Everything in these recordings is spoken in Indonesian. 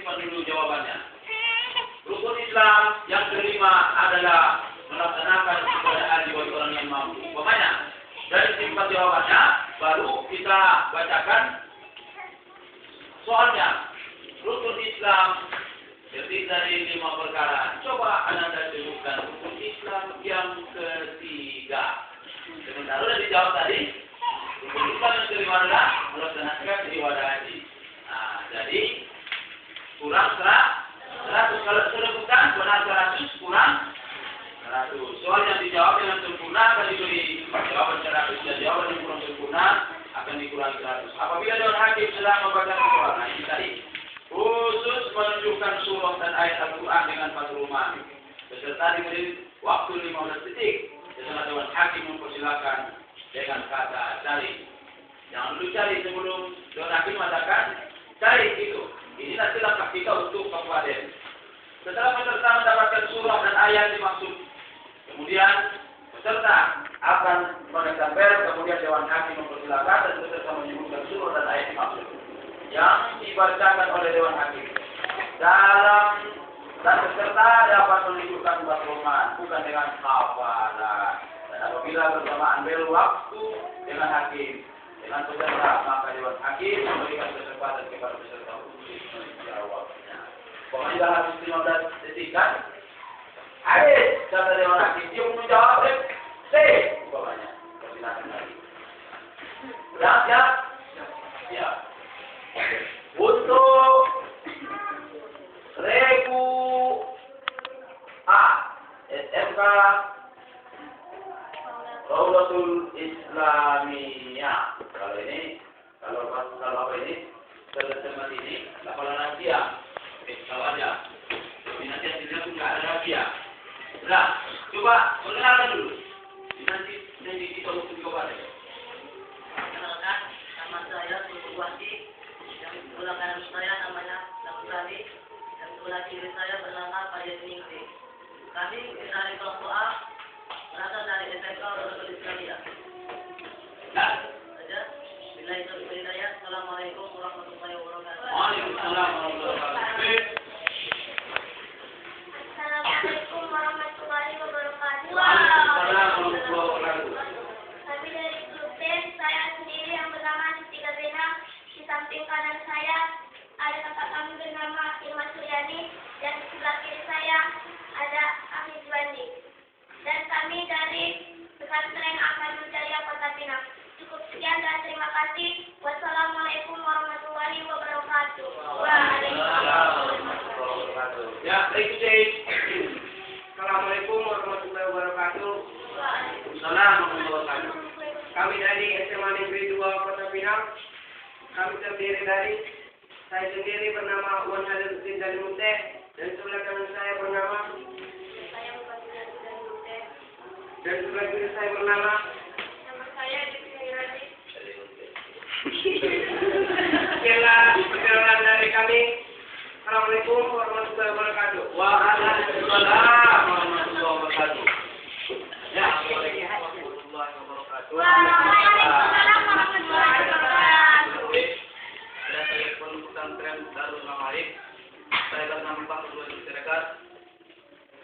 simpan dulu jawabannya. Rukun Islam yang kelima adalah melaksanakan ibadah haji bagi orang yang mampu. Makanya dari simpan jawabannya, baru kita bacakan soalnya. Rukun Islam terdiri dari 5 perkara. Coba Anda sebutkan rukun Islam yang ketiga. Sementara sudah dijawab tadi. Rukun Islam yang kelima adalah melaksanakan ibadah haji. Nah, jadi kurang 100. Kalau sudah bukan benar 100, kurang 100. Soal yang dijawab dengan sempurna akan diberi jawaban 100 dan jawaban yang kurang sempurna akan dikurangi 100. Apabila Dewan Hakim sedang membaca surah, nah ini tadi khusus menunjukkan surah dan ayat Al-Quran dengan maklumat beserta diberi waktu 15 detik. Setelah Dewan Hakim mempersilakan dengan kata cari. Jangan dulu cari sebelum Dewan Hakim mengatakan cari itu. Ini nanti langkah kita untuk kabupaten. Setelah peserta mendapatkan surah dan ayat dimaksud, kemudian peserta akan menekan bel, kemudian Dewan Hakim mempersilakan dan peserta menyebutkan surah dan ayat dimaksud yang dibacakan oleh Dewan Hakim. Dan peserta dapat menunjukkan maklumat bukan dengan hafalan. Dan apabila bersamaan bel waktu dengan hakim, dengan peserta, maka Dewan Hakim memberikan kesempatan kepada peserta untuk menjawabnya. Pokoknya dalam 15 detik kan? Ayo, kata Dewan Hakim, dia mau menjawab, pokoknya. Persilakan lagi. Siap? Ya. Untuk Regu A, SMK Raudhatul Islamiyah. Kalau ini, kalau apa ini, teman ini, kalau rahasia, kalau aja. Tapi nanti hasilnya pun nggak ada rahasia. Nah, coba perkenalkan dulu. Nanti kita untuk coba deh. Perkenalkan, nama saya Sulawati. Yang sebelah kanan saya namanya Lamsari. Yang sebelah kiri saya bernama Pak Yasmingsi. Kami dari kelompok A, berasal dari SMK Raudhatul Islamiyah. Saja. Bila itu berhidayah. Assalamualaikum warahmatullahi wabarakatuh. Waalaikumsalam warahmatullahi wabarakatuh. Assalamualaikum warahmatullahi wabarakatuh. Waalaikumsalam warahmatullahi wabarakatuh. Kami dari grup B, saya sendiri yang bernama Siti Gabena. Di samping kanan saya ada kakak kami bernama Irma Suryani dan di sebelah kiri saya ada Ahli Juwandi. Dan kami dari Pesantren Ahmadul Jaya Kota Pinang. Cukup sekian dan terima kasih. Wassalamualaikum warahmatullahi wabarakatuh. Waalaikumsalam warahmatullahi wabarakatuh. Ya, berikut. Assalamualaikum warahmatullahi wabarakatuh. Waalaikumsalam warahmatullahi wabarakatuh. Kami dari SMA Negeri 2 Kota Pinang. Kami terdiri dari saya sendiri bernama Wan Haluddin Dalimute dan sebelah kanan saya bernama dan sebelah kiri saya bernama Sekianlah perkenalan dari kami. Assalamualaikum warahmatullahi wabarakatuh. Waalaikumsalam warahmatullahi wabarakatuh. Ya, Assalamualaikum warahmatullahi wabarakatuh. Waalaikumsalam warahmatullahi wabarakatuh. Saya Pondok Pesantren Darul Maarif. Saya bernama Pak Abdul Siregar.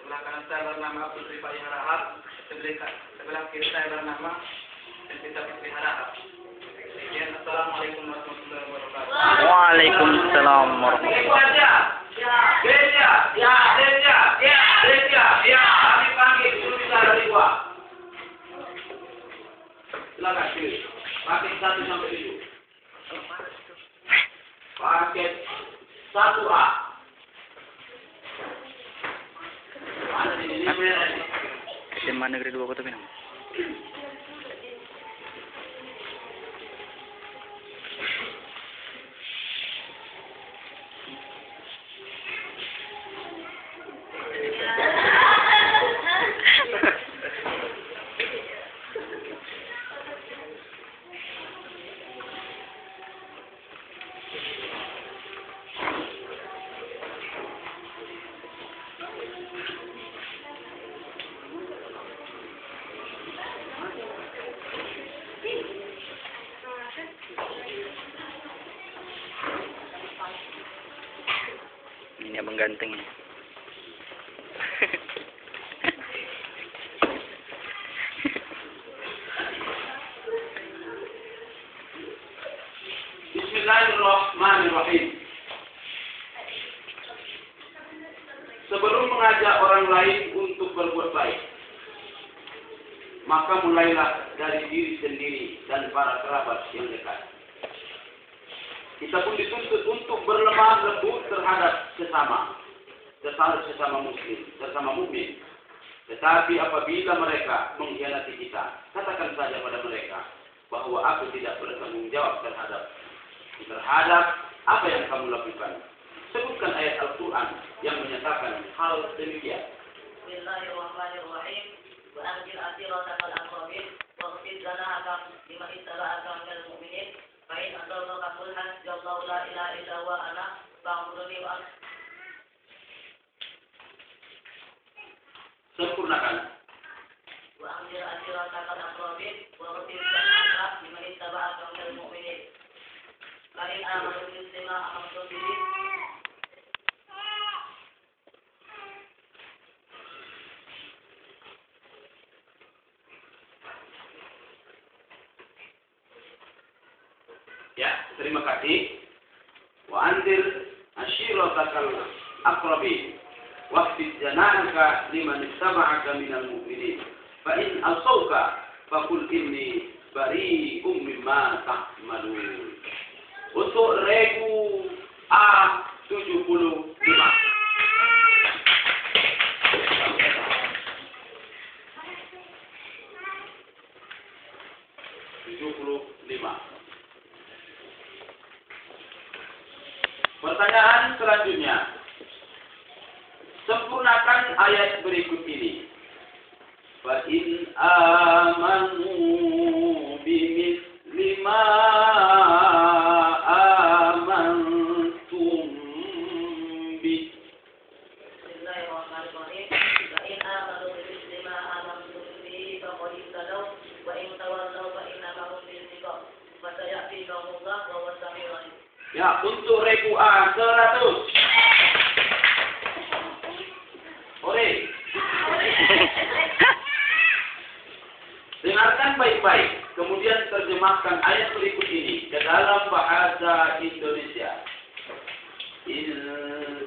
Sebelah kanan saya bernama Abdul Rifai Harahap. Sebelah kiri saya bernama Elvita Fitri Harahap. Sekian, Assalamualaikum warahmatullahi wabarakatuh. Waalaikumsalam warahmatullahi wabarakatuh. Ya, kami panggil dulu bicara di gua. Silakan, pilih. Paket 1 sampai 7. Paket 1A. Mana di sini? SMA Negeri 2 Kota Pinang. Ini abang ganteng ya. Bismillahirrahmanirrahim. Sebelum mengajak orang lain untuk berbuat baik, maka mulailah dari diri sendiri dan para kerabat yang dekat. Kita pun dituntut untuk berlemah lembut terhadap sesama muslim, sesama mukmin. Tetapi apabila mereka mengkhianati kita, katakan saja pada mereka bahwa aku tidak bertanggung jawab terhadap apa yang kamu lakukan. Sebutkan ayat Al-Quran yang menyatakan hal demikian. Bismillahirrahmanirrahim. Wa anzir asiratakal aqrabin waghfir janahaka liman ittaba'aka minal mu'minin fa in asabaka sulhan jallahu la ilaha illa huwa ana fa'buduni wa Sempurnakan. wa anzir asiratakal aqrabin waghfir janahaka liman ittaba'aka minal mu'minin fa in amanu bislima amantu bihi. Ya, terima kasih. Wa anzir ashiratakal aqrabin waqfid janahaka liman ittaba'aka minal mu'minin. Fa in asauka faqul inni bari'um mimma ta'malun. Untuk regu A75. Pertanyaan selanjutnya. Sempurnakan ayat berikut ini. Fa in amanu bimithli ma amantum bi. Bismillahirrahmanirrahim. Wa in amanu bimisli ma amantum bihi faqad ihtadaw wa in tawallaw fa innama hum fi shiqaq wa sayahdikumullahu wa huwas samiul alim. Ya, untuk regu A 100. Ore. Dengarkan baik-baik, kemudian terjemahkan ayat berikut ini ke dalam bahasa Indonesia. In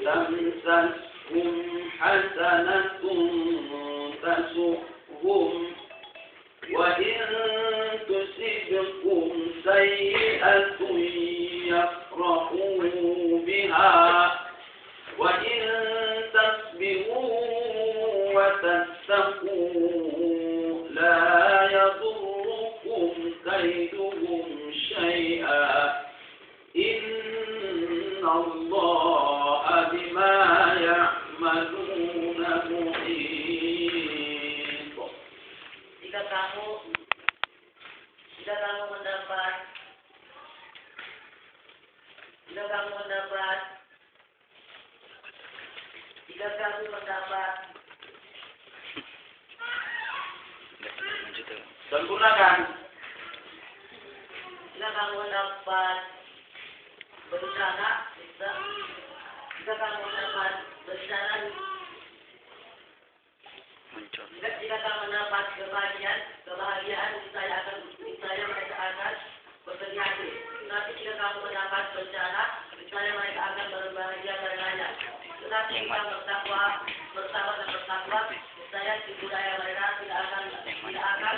tamsashum hasanatun tasuhum wa in tusibkum sayyi'atun yafrahu biha wa in tasbiru wa tattaqu la yadurrukum kaiduhum syai'a inna Allaha bima ya'maluna muhit. Jika kamu mendapat Sempurnakan. jika kamu mendapat bencana jika kamu mendapat kebahagiaan niscaya mereka akan bersedih hati. Tetapi jika kamu mendapat bencana niscaya mereka akan berbahagia karenanya. Tetapi jika bersabar dan bertakwa niscaya si budaya mereka tidak akan datangkan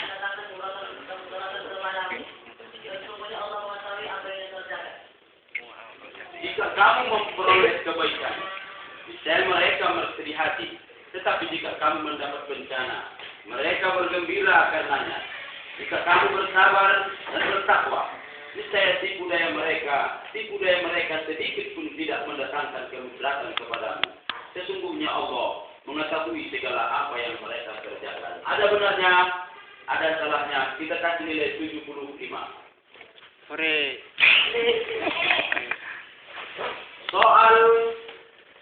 kemudaratan kepadamu. Sesungguhnya Allah mengetahui apa yang terjadi. Jika kamu memperoleh kebaikan, niscaya mereka bersedih hati. Tetapi jika kamu mendapat bencana, mereka bergembira karenanya. Jika kamu bersabar dan bertakwa, niscaya tipu daya mereka sedikit pun tidak mendatangkan kemudaratan kepadamu. Sesungguhnya Allah mengetahui segala apa yang mereka kerjakan. Ada benarnya, ada salahnya. Kita kasih nilai 75. Hore. Soal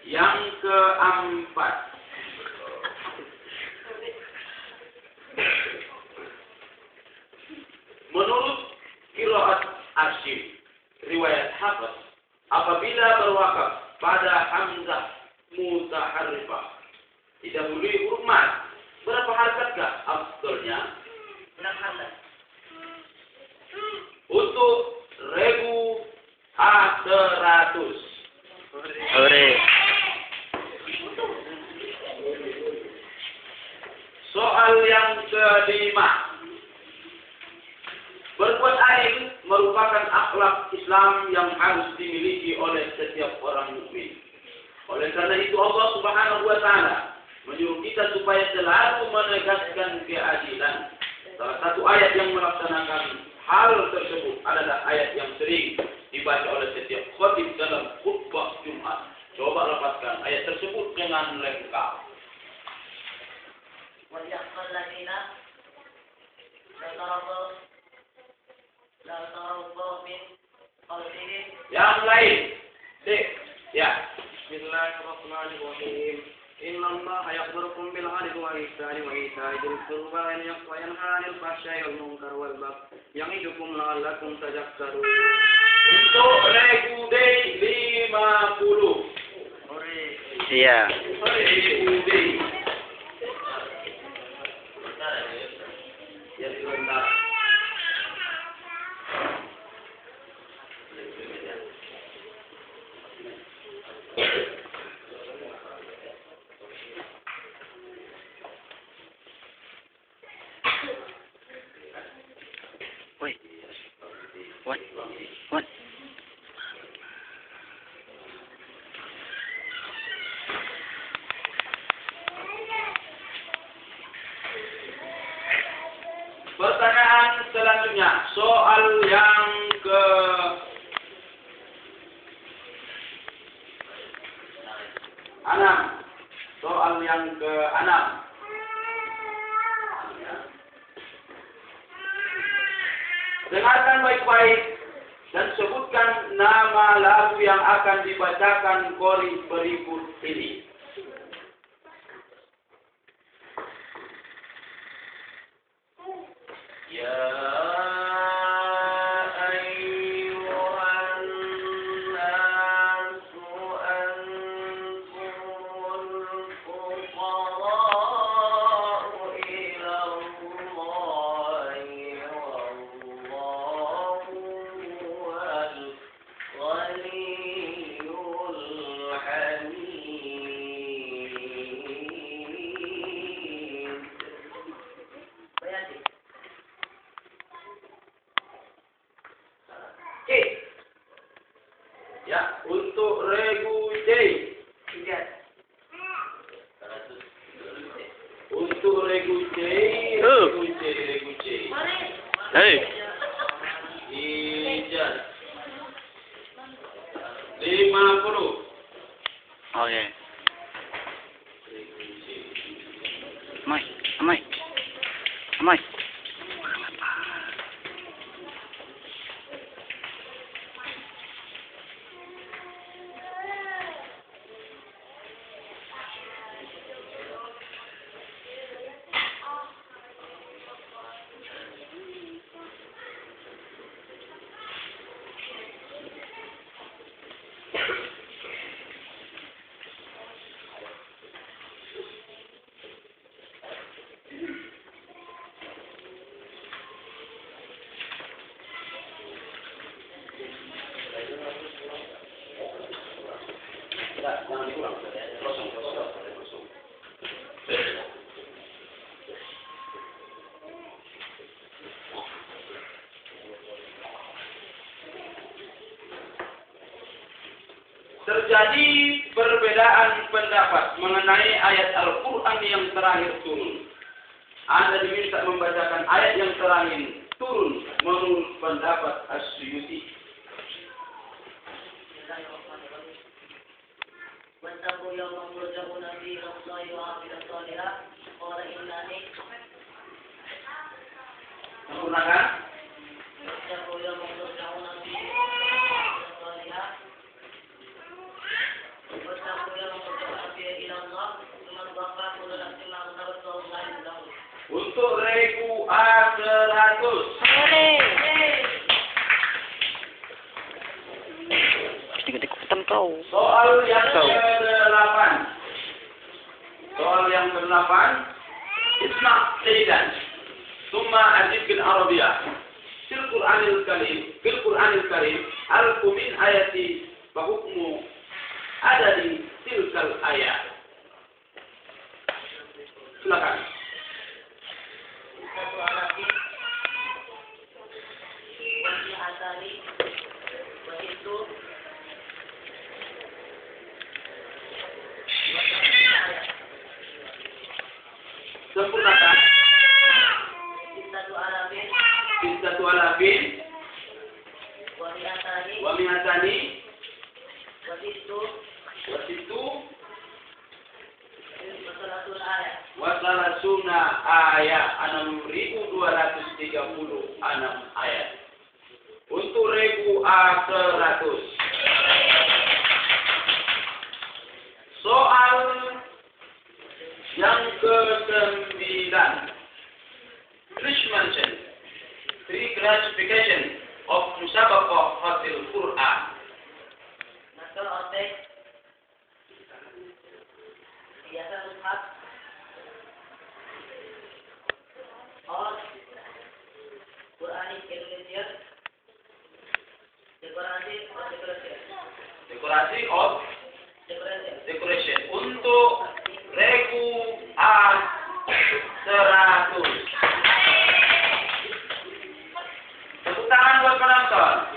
yang keempat. Menurut qiraat Asyim, riwayat Hafs, apabila berwakaf pada Hamzah mutaharrifah. Didahului huruf mad. Berapa harakatkah afdolnya? 6 harakat. Untuk 1.100. Hore. Soal yang kelima. Berbuat adil merupakan akhlak Islam yang harus dimiliki oleh setiap orang mukmin. Oleh karena itu Allah Subhanahu wa taala menyuruh kita supaya selalu menegakkan keadilan. Salah satu ayat yang melaksanakan hal tersebut adalah ayat yang sering dibaca oleh setiap khatib dalam khutbah Jumat. Coba lepaskan ayat tersebut dengan lengkap. وَلْيَحْذَرِ الَّذِينَ لَا تَرَبَّوْا مِنْ قَوْلِهِمْ. Yang lain. Ya. Bismillahirrahmanirrahim. Inna Allah ya'murukum bil 'adli wal ihsani wa ita'i dzil qurba wa yanha 'anil fahsya'i wal munkar wal baghi ya'idukum la'allakum tadhakkarun. Untuk regu day 50. Iya. Regu day. Ya sebentar. Wait. What? Pertanyaan selanjutnya, soal yang ke 6. Soal yang ke 6. Dengarkan baik-baik dan sebutkan nama lagu yang akan dibacakan kori berikut ini. Ya, untuk regu J. Untuk regu J. Hey. Ijaz. 50. Oke. Amai. Jangan diulang. Kosong. Terjadi perbedaan pendapat mengenai ayat Al-Quran yang terakhir turun. Anda diminta membacakan ayat yang terakhir turun menurut pendapat As-Suyuti. واتقوا يوما ترجعون فيه إلى الله وعاملوا الصالحات قال إنني Sempurnakan. واتقوا يوما ترجعون فيه إلى الله الصالحات واتقوا يوما ترجعون فيه إلى الله ثم توفى كل نفس ما كسبت وهم لا يظلمون. Untuk regu A100. Ketik-ketik Soal yang ke-8. Soal yang ke-8. Isma' Sayyidan. Summa ajib bil Arabiyah. Fil Qur'anil Karim. Alfu min ayati wa hukmu adadi tilkal ayat. Silakan. Satu alati. Wasi asali. Begitu. Sempurnakan. Satu alafin. Wa mi'atani. Wasitu. Wasalasuna ayat. 6.236 ayat. Untuk 1.100. Soal yang ke-9. Three classification of Musabaqah Fatil Quran. Maka otek biasa mushaf और Quranic Indonesia Dekorasi of decoration untuk 100. Tepuk tangan buat penonton.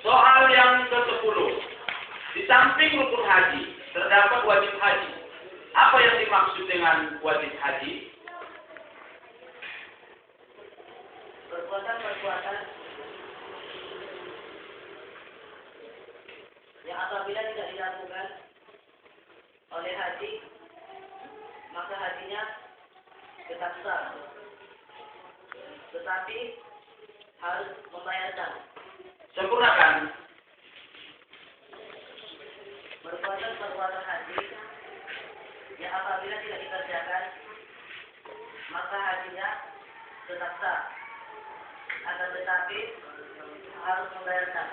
Soal yang ke-10. Di samping rukun haji, terdapat wajib haji. Apa yang dimaksud dengan wajib haji? Perbuatan yang apabila tidak dilakukan oleh haji, maka hajinya tetap sah, tetapi harus membayarkan. Sempurnakan. Perbuatan haji yang apabila tidak dikerjakan, maka hajinya tetap sah, akan tetapi harus membayarkan.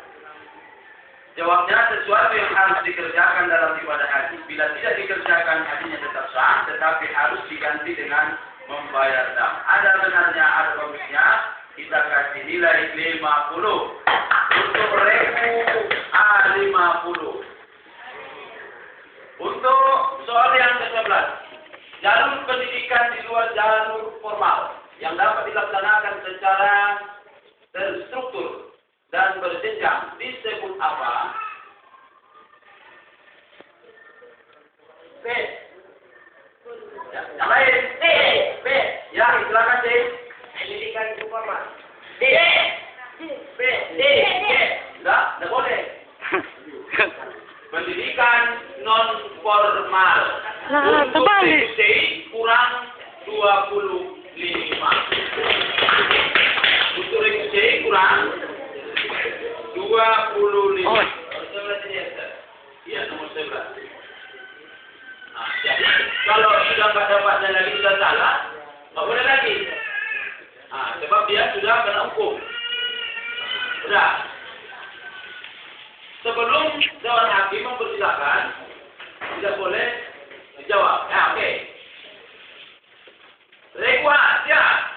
Jawabnya, sesuatu yang harus dikerjakan dalam ibadah haji. Bila tidak dikerjakan, hajinya tetap sah, tetapi harus diganti dengan membayar dam. Ada benarnya, ada bagusnya. Kita kasih nilai 50. Untuk 50. Untuk soal yang ke-11. Jalur pendidikan di luar jalur formal yang dapat dilaksanakan secara terstruktur dan berjenjang disebut apa? B. Ya, yang lain? B. Ya, silakan D. Pendidikan formal. D. Enggak boleh. Pendidikan non formal. Untuk D kurang 25. Untuk D kurang 25. Iya, nomor 11. Nah, jadi kalau sudah nggak dapatnya lagi sudah salah, nggak boleh lagi. Nah, sebab dia sudah kena hukum. Sudah. Sebelum Dewan Hakim mempersilakan, tidak boleh dijawab. Ya, oke. Rekwa, ya.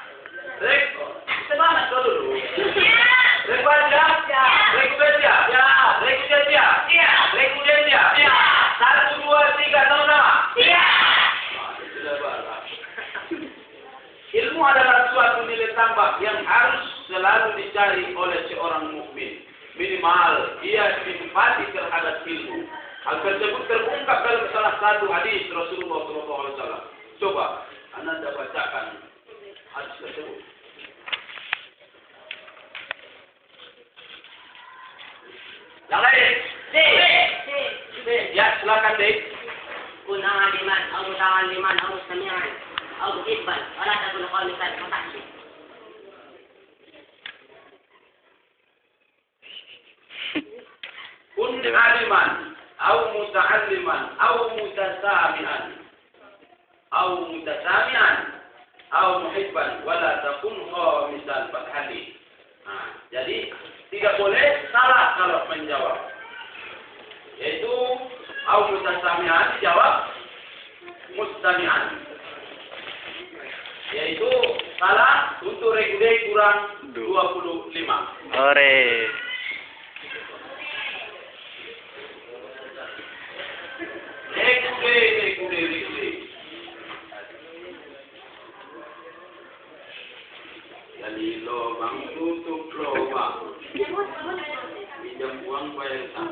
Semangat kau dulu. Rekwa, ya. Rekwa, ya. Ya. Rekwa, ya. 1, 2, 3, sama-sama. Ya. Sudah balas. Ilmu adalah suatu nilai tambah yang harus selalu dicari oleh seorang mukmin. Minimal ia simpati terhadap ilmu. Hal tersebut terungkap dalam salah satu hadis Rasulullah SAW. Coba Anda bacakan hadis tersebut. Yang lain? D. Ya, silakan D. Kun aliman, au muta'alliman, au mustami'an, au muhibban, wala takun qanitan mutakhir. Kun aliman, au muta'alliman, au mutasami'an, au muhibban, wala takun khamisan fathali. Jadi tidak boleh salah kalau menjawab. Yaitu au mutasami'an dijawab mustami'an. Yaitu salah untuk reguler kurang 25. Ore. Reguler. Jadi lubang tutup lubang. Pinjam uang bayar utang.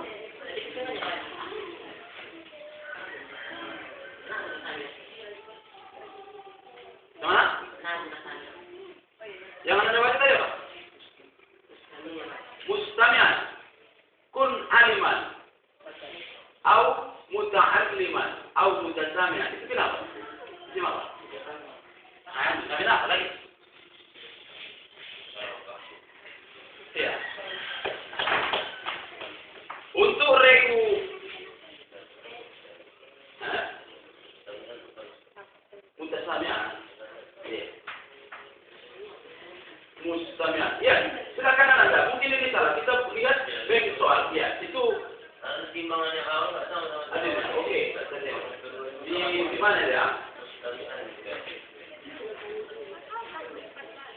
Mana? Yang anda baca tadi apa? Mustami'an. Kun aliman. Au muta'alliman. Au mutasami'an. Itu kenapa? Itu apa? Mustami'an apa lagi? Ya. Untuk regu mutasami'an. Ya. Mustami'an. Ya, silakan Anda. Mungkin ini salah. Kita lihat baik soal. Ya, itu Timbangannya kalau nggak sama-sama. ada. Oke. Di mana ya?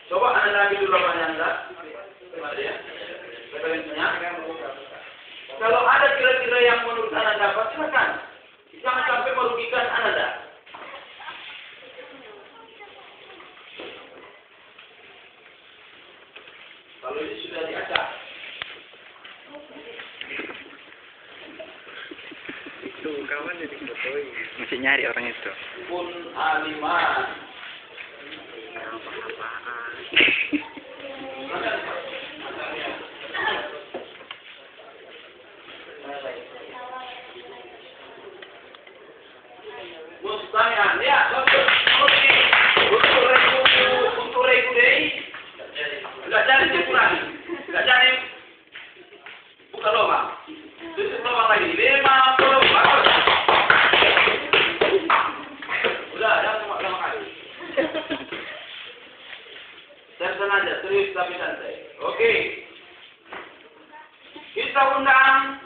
Coba Anda ambil dulu apa Anda. Gimana ya? Referensinya. Kalau ada kira-kira yang menurut Anda dapat, silakan. Jangan sampai merugikan Anda. Kalau ini sudah diacak. Itu kawan jadi fotoin. Mesti nyari orang itu. Kun aliman. Mustami'an. Ya, bagus. Untuk regu deh. Enggak cari dikurangi. Enggak cari buka lubang. Tutup lubang lagi. 50. Bagus. Udah, jangan lama kali. Santai aja, serius tapi santai. Oke. Kita undang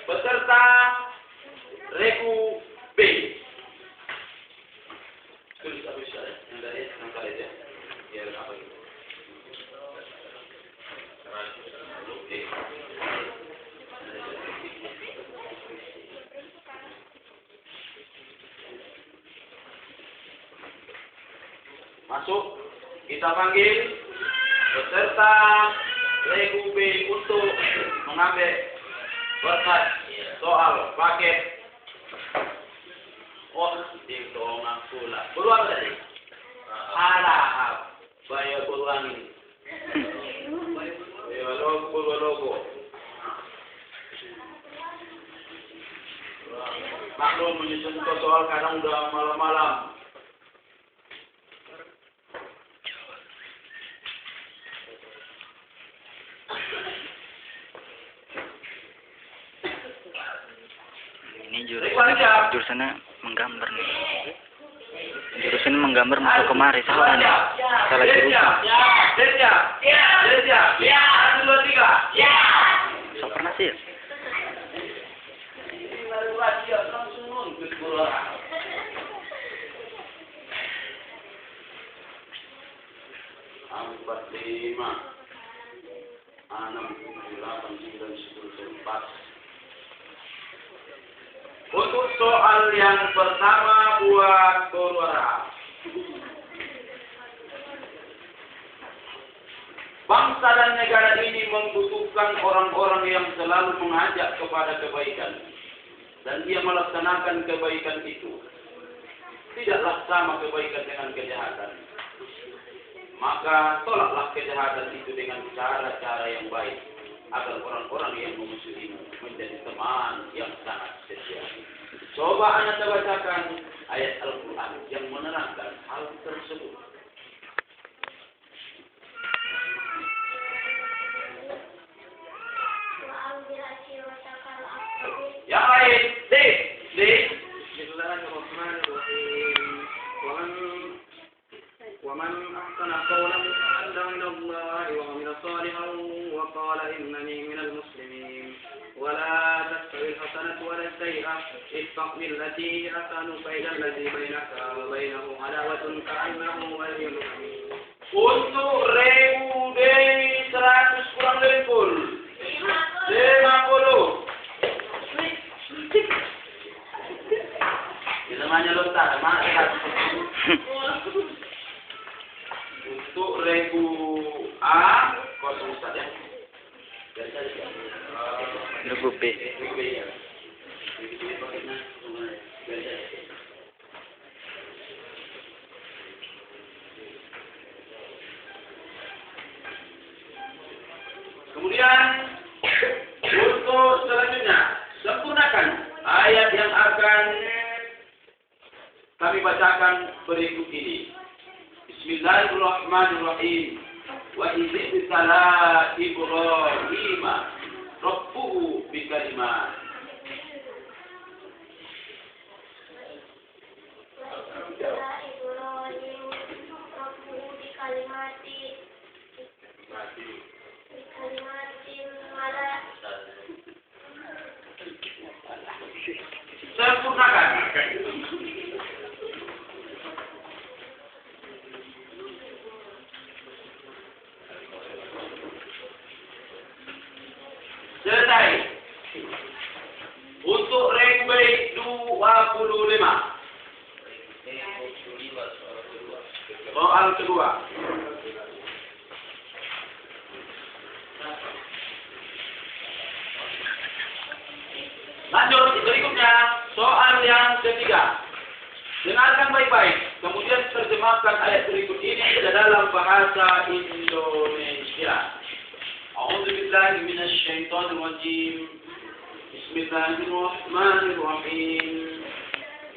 peserta regu B. Tulis apa bisa ya? Yang dari yang kali ya. Ya apa itu? Oke. Masuk, kita panggil peserta regu B untuk mengambil berkas soal paket. Oh, dong aku lah. Beruang tadi. Harap bayar beruang ini. Logo. Maklum menyusun soal kadang udah malam-malam. Ini jurusannya menggambar nih. Jurusan menggambar masuk kemari salah nih. Salah jurusan. Ya. 1, 2, 3. Ya. So pernah sih. Empat, 5, 6, 7, 8, 9, 10, 4. Untuk soal yang pertama buat Gorwara. Bangsa dan negara ini membutuhkan orang-orang yang selalu mengajak kepada kebaikan. Dan dia melaksanakan kebaikan itu. Tidaklah sama kebaikan dengan kejahatan. Maka tolaklah kejahatan itu dengan cara-cara yang baik. Agar orang-orang yang memusuhimu menjadi teman yang sangat setia. Coba Anda bacakan ayat Al-Quran yang menerangkan hal tersebut. Yang lain, D. Bismillahirrahmanirrahim. Wa man ahsana qawlan mimman da'a ila Allah فقال إنني من المسلمين ولا تستوي الحسنة ولا السيئة ادفع بالتي هي أحسن فإذا الذي بينك وبينه عداوة كأنه ولي حميم. Untuk 1000 Dewi 100 kurang 50. 50. Ini namanya lontar, mana untuk 1000 A kosong Ustaz ya. Regu B. Kemudian untuk selanjutnya sempurnakan ayat yang akan kami bacakan berikut ini. Bismillahirrahmanirrahim. Wa idzikra Ibrahim rabbuhu bikalimat. Sempurnakan. Selesai. Untuk rangkaian 25. Soal kedua. Lanjut berikutnya, soal yang ketiga. Dengarkan baik-baik, kemudian terjemahkan ayat berikut ini ke dalam bahasa Indonesia. A'udzu billahi minasy syaithanir rajim. Bismillahirrahmanirrahim.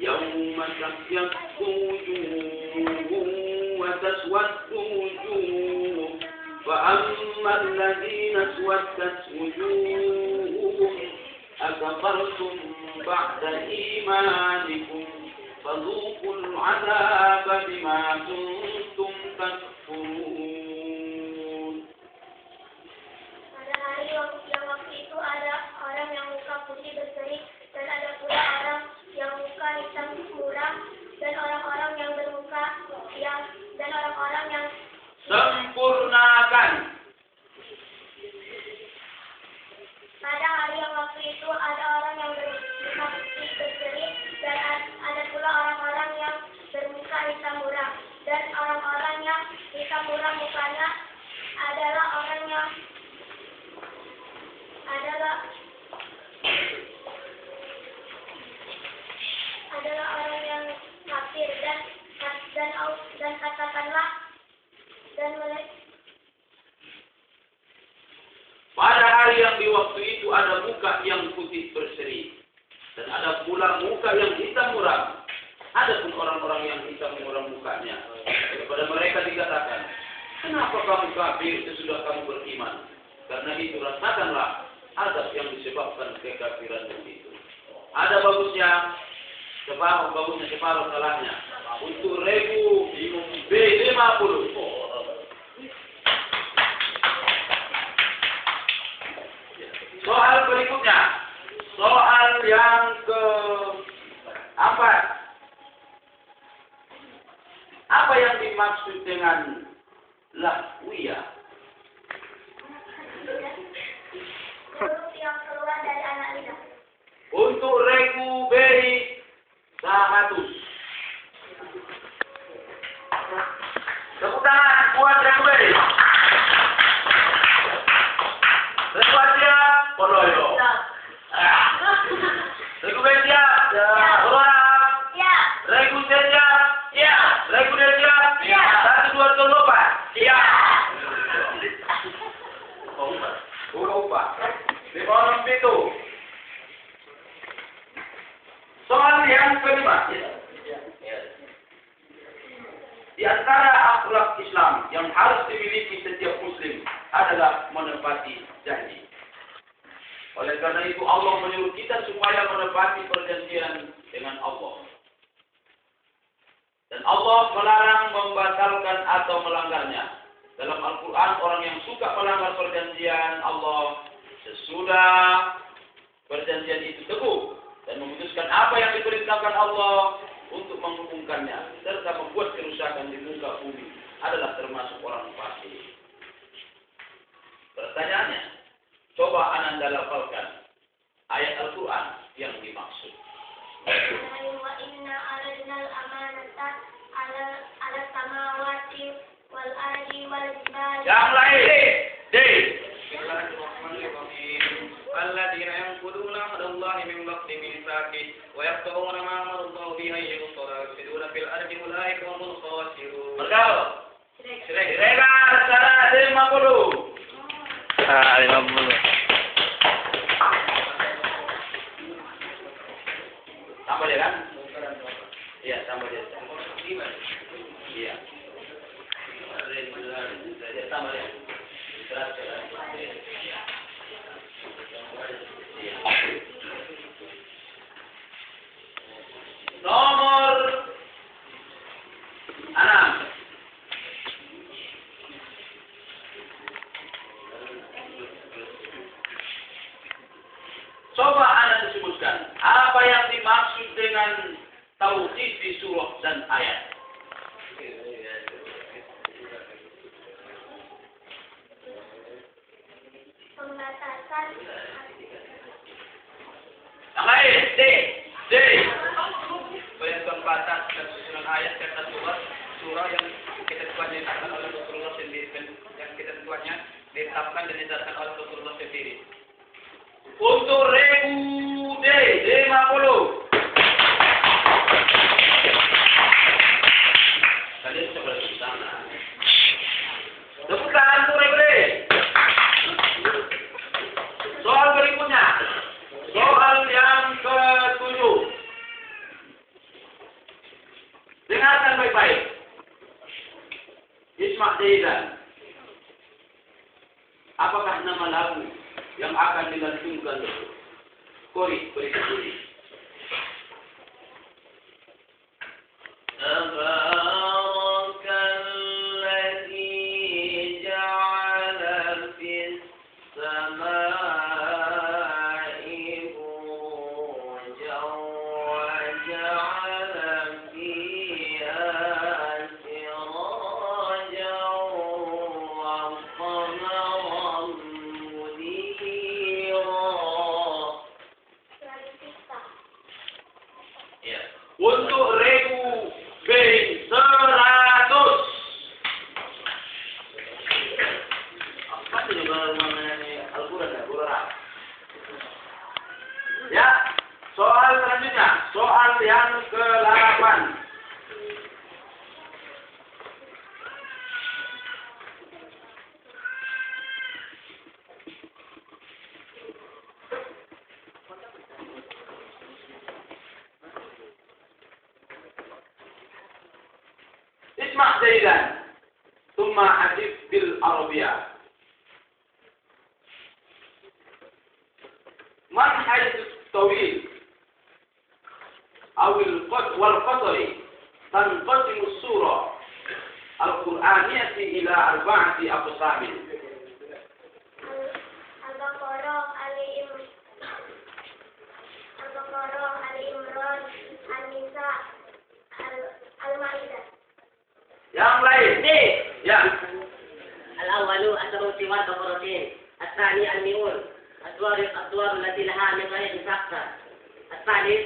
Yauma tabyaddu wujuhun wa taswaddu wujuh. Fa ammal ladzina aswaddat wujuhum akafartum ba'da imanikum fadhuqul 'adzaba bima kuntum takfurun. Pada hari yang waktu itu ada orang yang muka putih berseri dan ada pula orang yang muka hitam muram dan orang-orang yang bermuka dan orang-orang yang sempurnakan. Pada hari yang waktu itu ada orang yang bermuka putih berseri dan ada pula orang-orang yang bermuka hitam muram dan orang-orang yang hitam muram mukanya adalah orang yang kafir dan katakanlah dan pada hari yang di waktu itu ada muka yang putih berseri dan ada pula muka yang hitam muram. Ada pun orang-orang yang hitam muram mukanya. Kepada mereka dikatakan, kenapa kamu kafir sesudah kamu beriman? Karena itu rasakanlah azab yang disebabkan kekafiran itu. Ada bagusnya separuh salahnya. Untuk 1000 B50. Soal berikutnya, soal yang keempat. Apa yang dimaksud dengan lahwiyah? huruf yang keluar dari anak lidah. Untuk 1000 B100. Tepuk tangan buat 1000 B. Semuanya Poloyo. 1000 B siap? Orang? Ya. 1000 C siap? Ya. 1000 D siap? Ya. 1, 2, 3, 4. Siap. Upah. 5 itu. Soal yang kelima. Di antara akhlak Islam yang harus dimiliki setiap muslim adalah menepati janji. Oleh karena itu Allah menyuruh kita supaya menepati perjanjian dengan Allah. Dan Allah melarang membatalkan atau melanggarnya. Dalam Al-Quran orang yang suka melanggar perjanjian perjanjian Allah sesudah perjanjian itu teguh dan memutuskan apa yang diperintahkan Allah untuk menghukumkannya serta membuat kerusakan di muka bumi adalah termasuk orang fasik. Pertanyaannya, coba Ananda lafalkan ayat Al-Quran yang dimaksud. Wa inna aradnal amanata ala samawati wal ardi wal jibali. Yang lain, D. الذين ينقضون عهد الله من بعد ميثاقه ويقطعون ما أمر الله به أن يوصل ويفسدون في الأرض أولئك هم الخاسرون. Bergaul. Rega secara 50. 50. Sama dia kan? Iya, sama dia. Iya. Sama dia. Nomor 6. Coba Anda disebutkan apa yang dimaksud dengan tauhid di surah dan ayat. Pembatasan Yang lain, D. Bayangkan batas dan susunan ayat serta surah yang ketentuannya ditetapkan oleh Rasulullah sendiri, yang ketentuannya ditetapkan dan ditetapkan oleh Rasulullah sendiri. Untuk regu D, 50. Kalian bisa berada di sana. Tepuk tangan untuk regu D. Soal berikutnya. Soal yang ke-7. Dengarkan baik-baik. Isma' Zaidan. Apakah nama lagu yang akan dilantunkan Kori berikut ini? Untuk regu B 100. Apa itu juga mengenai Al-Quran ya, Quran. Ya, soal selanjutnya, soal yang ke-8. اسمع جيدا ثم أجب بالعربية. من حيث الطويل أو والقصر تنقسم السورة القرآنية إلى 4 أقسام. Al-Baqarah, Ali Imran, An-Nisa, Al-Maidah. Yang lain nih, ya. الأول الثروة والبقرتين، الثاني المئون، الأدوار التي لها من غير فقر، الثالث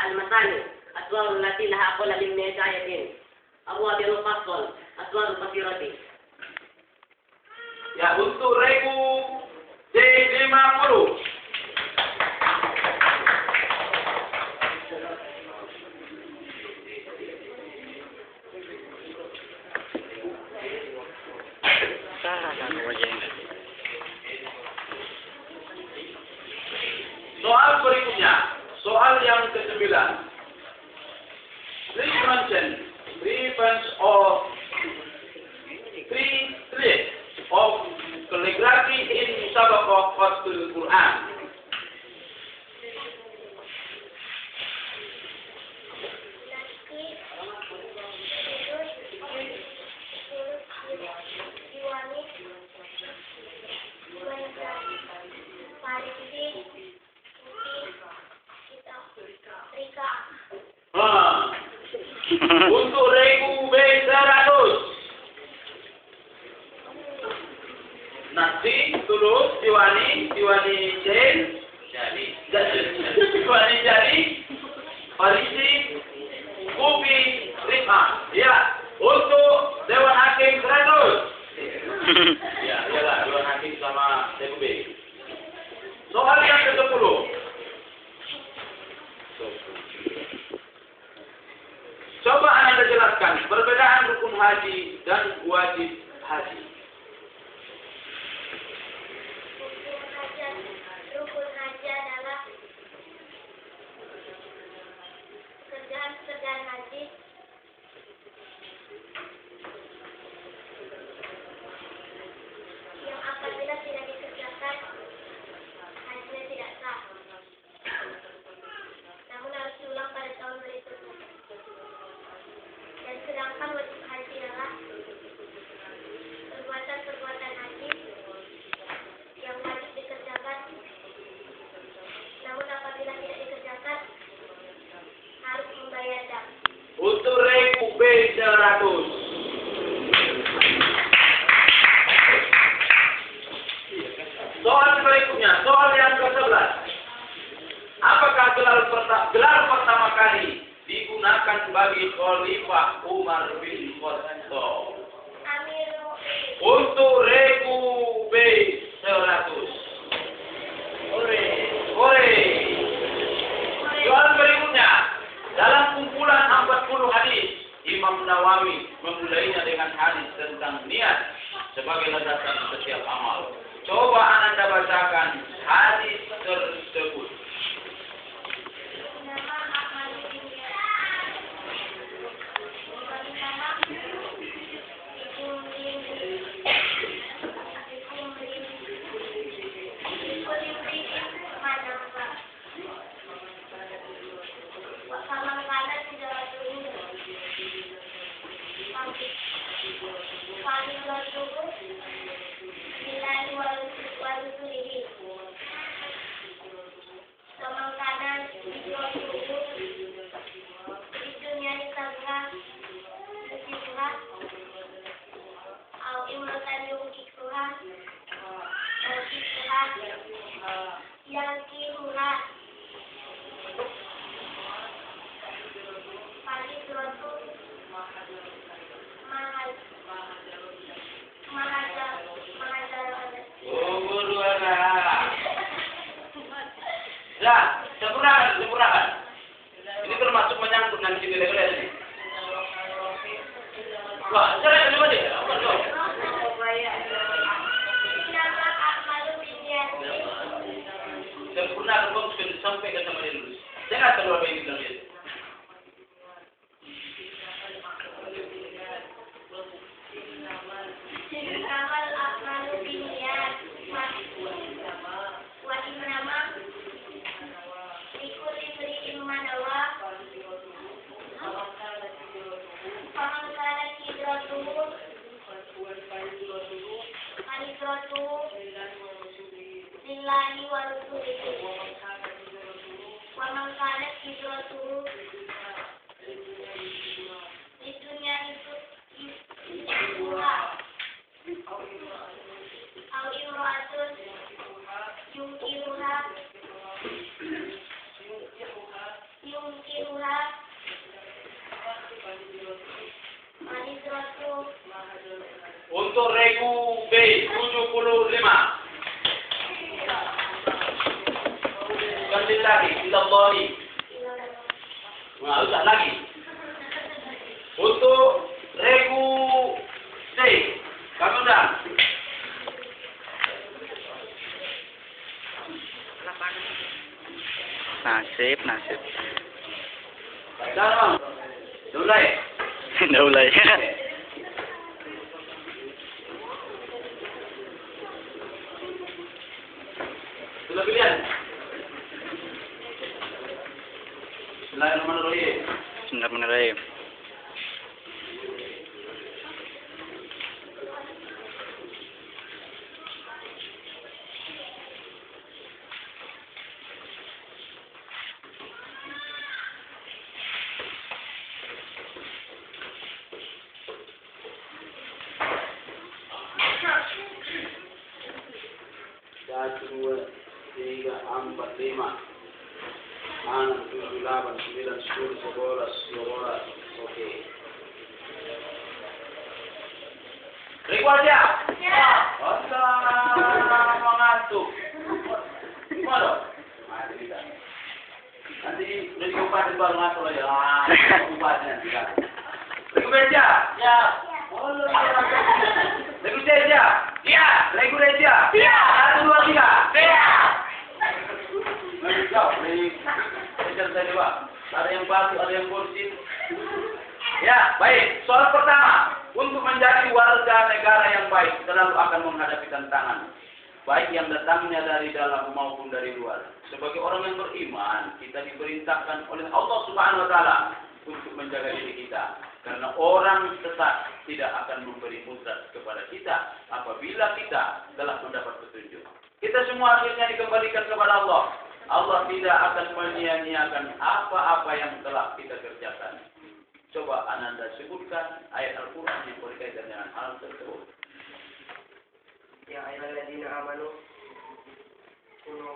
المثاني، الأدوار التي لها أقل من 100 آية، الرابع الفصل، الأدوار القصيرة. Ya, untuk regu D50. Soal berikutnya, soal yang ke-9. Please mention 3 points of calligraphy in Musabaqah Fathul Quran. Untuk regu B100. Nasi, tulus, diwani jen, diwani jari, parisi, kopi, rima. Ya, untuk Dewan Hakim 100. Ya, iyalah Dewan Hakim sama DPB. Soal yang ke-10. Coba Anda jelaskan perbedaan rukun haji dan wajib haji. Rukun haji adalah pekerjaan haji yang apabila tidak dikerjakan hajinya tidak sah, namun harus diulang pada tahun berikutnya. Dan sedangkan wajib haji adalah perbuatan haji yang wajib dikerjakan, namun apabila tidak dikerjakan harus membayar dam. Untuk regu B100. Soal berikutnya, soal yang ke-11. Apakah gelar pertama kali digunakan bagi Khalifah Umar bin Khattab? Amirul Untuk regu B100. Ore. Soal berikutnya. Dalam kumpulan 40 hadis, Imam Nawawi memulainya dengan hadis tentang niat sebagai landasan setiap amal. Coba Anda bacakan hadis tersebut. nama amal dunia. Yang kihuha pagi suatu Oh, guru anak. Ya, sempurnakan. Ini termasuk menyangkut nanti gede-gede ini. Wah, saya coba deh. Sempurnakan kok sudah sampai ke sama dia dulu. Saya nggak tahu apa yang bilang dia. Amal akmalu biniyat wa innama likulli imri'in ma nawa faman kanat hijratuhu lillahi wa rasulihi wa man kanat hijratuhu lidunya yusibuha au imra'atun yunkiruha manizratu. Untuk regu B75. Kembali lagi, kita beri. Nah, usah lagi. Untuk regu C, kamu dah. Nasib. Dah, bang. Mulai. Dah mulai. Sudah pilihan. Bismillahirrahmanirrahim. Bismillahirrahmanirrahim. 1, 2, 3, 4, 5, 6, 7, 8, 9, 10, 11, 12. Oke. Riku aja? Ya. Allah, mengantuk. Gimana? Mari kita. Nanti udah dikupasin baru ngantuk aja. Kupasin nanti kan. Riku beja? Ya. Allah, Riku beja? Iya. Riku beja? Iya. 1, 2, 3. Iya. Nanti kau, kejar saya dua. Ada yang batu, ada yang kursi. Ya, baik. Soal pertama. Untuk menjadi warga negara yang baik, selalu akan menghadapi tantangan. Baik yang datangnya dari dalam maupun dari luar. Sebagai orang yang beriman, kita diperintahkan oleh Allah Subhanahu wa Ta'ala untuk menjaga diri kita. Karena orang sesat tidak akan memberi mudarat kepada kita apabila kita telah mendapat petunjuk. Kita semua akhirnya dikembalikan kepada Allah. Allah tidak akan menyia-nyiakan apa-apa yang telah kita kerjakan. Coba Ananda sebutkan ayat Al-Quran yang berkaitan dengan hal tersebut. Ya ayyuhalladzina amanu kunu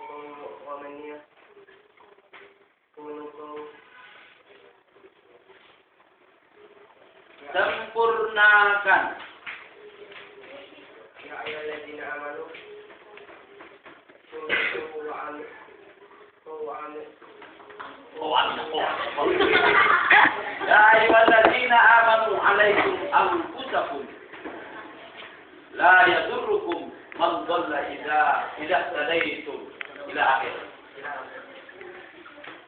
qawmaniyah kunu Sempurnakan. ya ayyuhalladzina amanu kunu Ya ayyuhalladzina amanu alaikum anfusakum la yadurrukum man dhalla idza tadaitum ila akhir.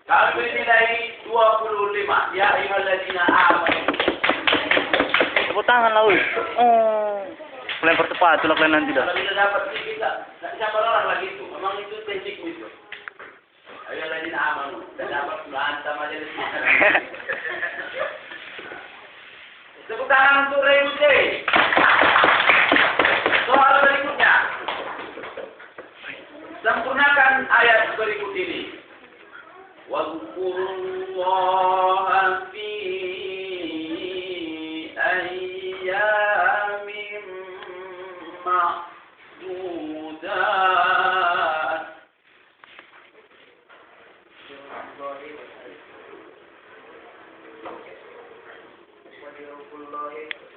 Kami beri nilai 25. Ya ayyuhalladzina amanu. Tepuk tangan lah, lempar sepatu lah kalian nanti dah. Kalau kita dapat sih kita nggak bisa orang lagi itu. Memang itu teknikmu itu. Ayyuhalladzina amanu. Dan dapat berantem aja di sini. Tepuk tangan untuk Rebuce. Soal berikutnya. Sempurnakan ayat berikut ini. Wadhkurullaha fi ayyamin ma'dudat.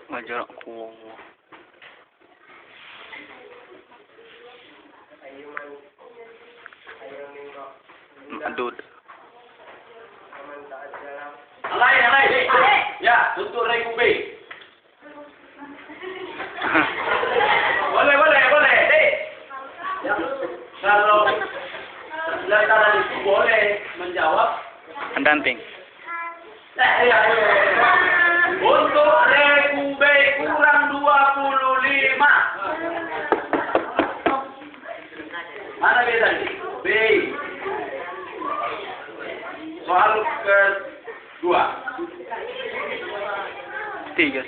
Wajar aku. Adud. Yang lain. Ya, untuk Rebu B. Boleh. Ya, kalau sebelah itu boleh menjawab. Pendamping. Ya. Untuk Rebu B kurang 25. Mana beda nih? B. Soal kedua. 3.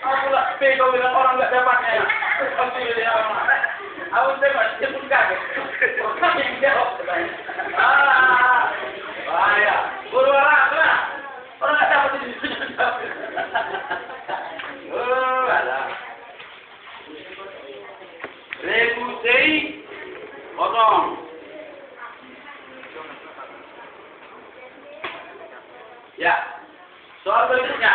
Aku lah B kau bilang orang nggak dapatnya. Aku tembak sebutkan. Orang yang jawab. Bahaya. Guru orang nggak dapat di sini. Alah. Rebusei kosong. Ya. Soal berikutnya.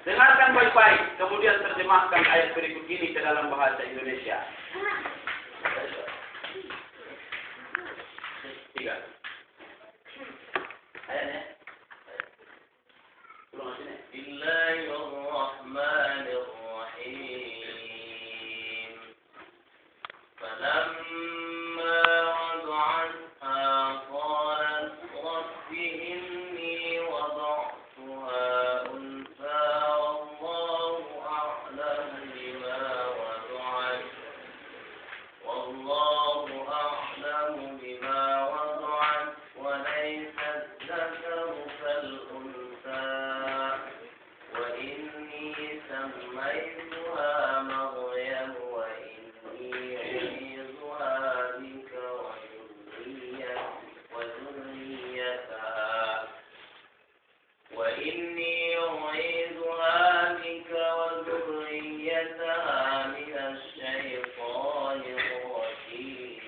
Dengarkan baik-baik, kemudian terjemahkan ayat berikut ini ke dalam bahasa Indonesia. 3. Ayatnya. Ulang sini. Bismillahirrahmanirrahim. Falamma wada'atha qalat rabbi inni wada'tuha unsa wallahu a'lamu bima wada'at wallahu a'lamu bima wada'at wa laysa الذكر كالأنثى وإني سميتها مريم وإني أعيذها بك وذريتها إني أعيذها بك وذريتها من الشيطان الرجيم.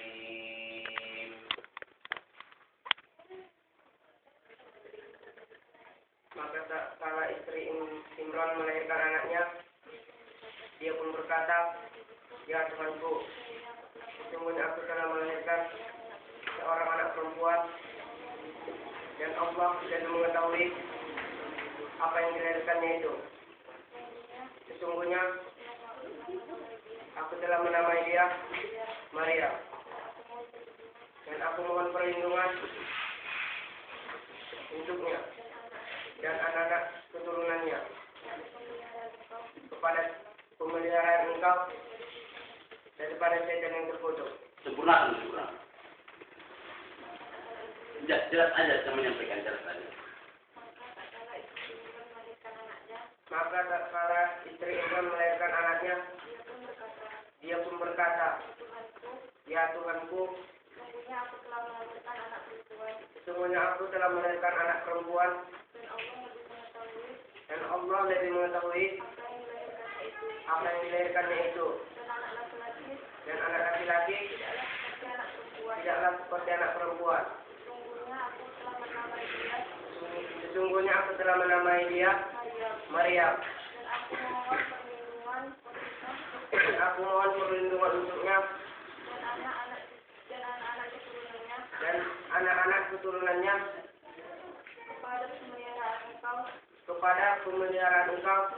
Maka kala istri Imran melahirkan anaknya, dia pun berkata, "Ya Tuhanku, sesungguhnya aku telah melahirkan seorang anak perempuan, dan Allah tidak mengetahui apa yang dilahirkannya itu. Sesungguhnya aku telah menamai dia Maria, dan aku mohon perlindungan untuknya dan anak-anak keturunannya kepada pemeliharaan engkau daripada setan yang terkutuk." Sempurnakan. Jelas aja saya menyampaikan, jelas aja. Maka kala istri Imran melahirkan anaknya, dia pun berkata, "Ya Tuhanku, sesungguhnya aku telah melahirkan anak perempuan, dan Allah lebih mengetahui apa yang dilahirkannya itu. Dan anak laki-laki tidaklah seperti anak perempuan. Sesungguhnya aku telah menamai dia Maryam. Dan aku mohon perlindungan untuknya dan anak-anak keturunannya kepada pemeliharaan engkau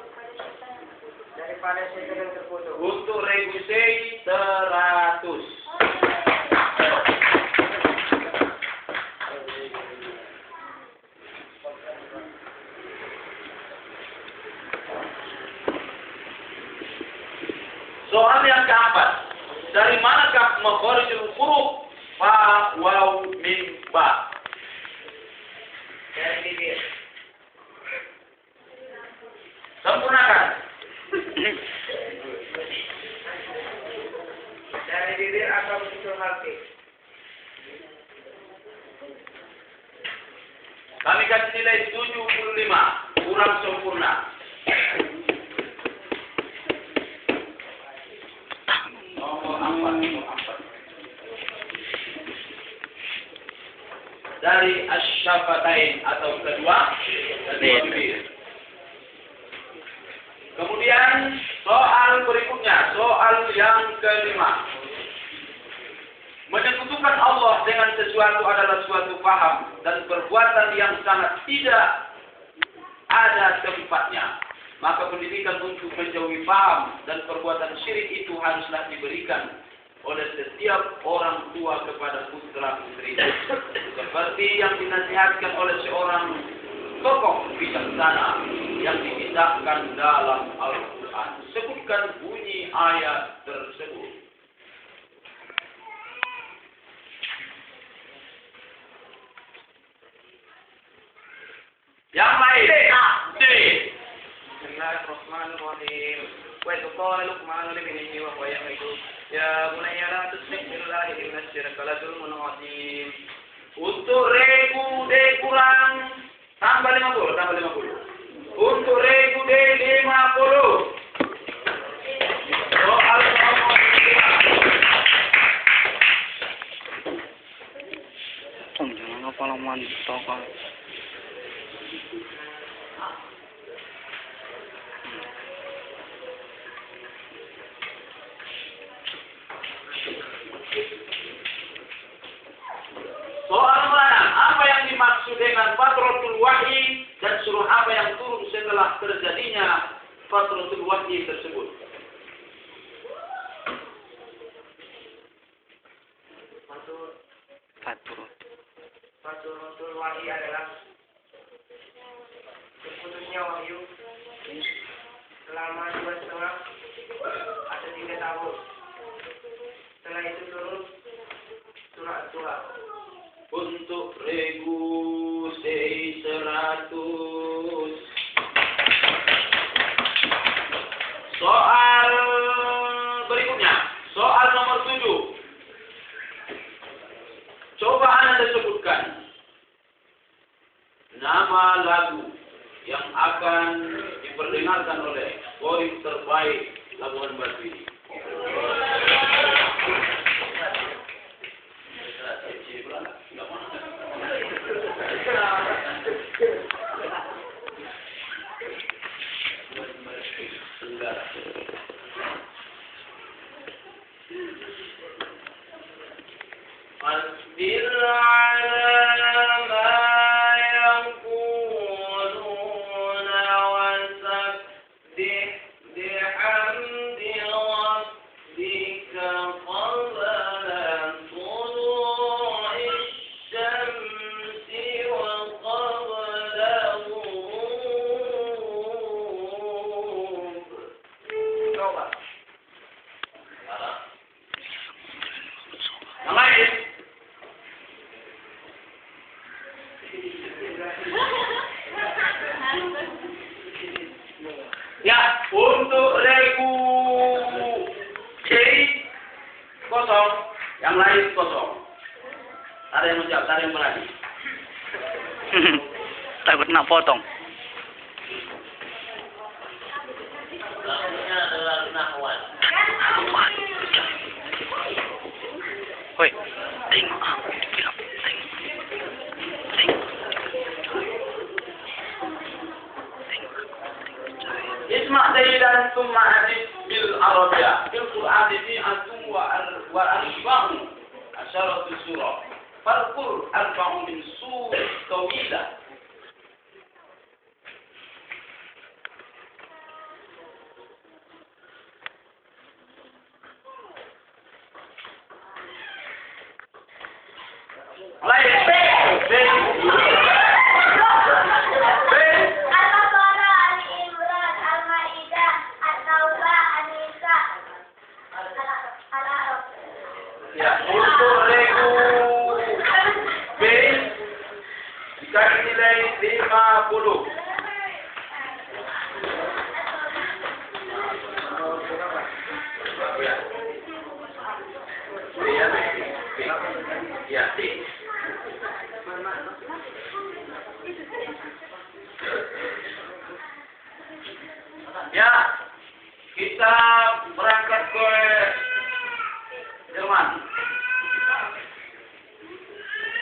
daripada setan yang terkutuk." Untuk Rebusei 100. Soal yang keempat, dari manakah makharijul huruf fa, waw, mim, ba? Dari bibir. Sempurnakan. Dari bibir atau usul hati. Kami kasih nilai 75, kurang sempurna. Nomor 4. Dari asyafatain atau kedua bibir. Kemudian soal berikutnya, soal yang kelima. Menyekutukan Allah dengan sesuatu adalah suatu paham dan perbuatan yang sangat tidak ada tempatnya. Maka pendidikan untuk menjauhi paham dan perbuatan syirik itu haruslah diberikan oleh setiap orang tua kepada putra putrinya. Seperti yang dinasihatkan oleh seorang tokoh bijaksana yang dikisahkan dalam Al-Quran. Sebutkan bunyi ayat tersebut. Yang lain. D. Bismillahirrahmanirrahim. Wa idh qala Luqmanu libnihi wa huwa ya'idu ya bunayya la tusyrik billahi inna syirka la dzulmun 'adzim. Untuk regu D kurang tambah 50. Untuk regu D 50. Soal nomor 2. Jangan apa lah mantap kan. Soal mana? Apa yang dimaksud dengan fatratul wahyi dan suruh apa yang turun setelah terjadinya fatratul wahyi tersebut? Fatratul wahyi adalah terputusnya wahyu selama 2,5 atau 3 tahun. Setelah itu turun surah At-Tuha. Untuk regu C100. Soal berikutnya, soal nomor 7. Coba Anda sebutkan nama lagu yang akan diperdengarkan oleh voice terbaik Labuhan Batu ini. Asbil ala ma yaquluna wasabbih bihamdi rabbika qabla tulu'is syamsi wa qabla ghurub. Coba. Yang lain. Ya, untuk regu C kosong, yang lain kosong. Ada yang menjawab, ada yang berani. Takut nak potong. Lagunya adalah nahwan. Woi, tengok ah, bilang, tengok. اسمع جيدا ثم أجب بالعربية في القرآن مئة وأربع عشرة سورة فاذكر أربع من سور طويلة. Al-Baqarah, Al-Imran, Al-Maidah, At-Taubah, An-Nisa, Al-A'raf. Ya, untuk regu B dikasih nilai 50. Ya, ya, kita berangkat ke Jerman.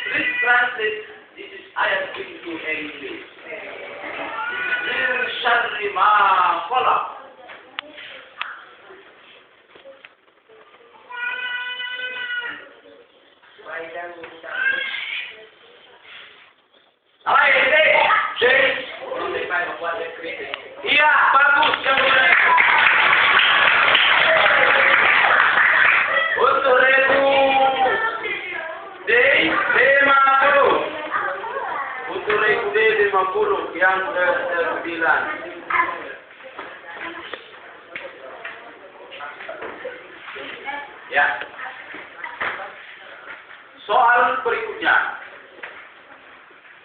Please translate this is ayat into English. Min syarri ma khalaq. Iya, bagus yang benar. Untuk regu D 50. Untuk regu D 50 yang ke-9. Ya. Soal berikutnya.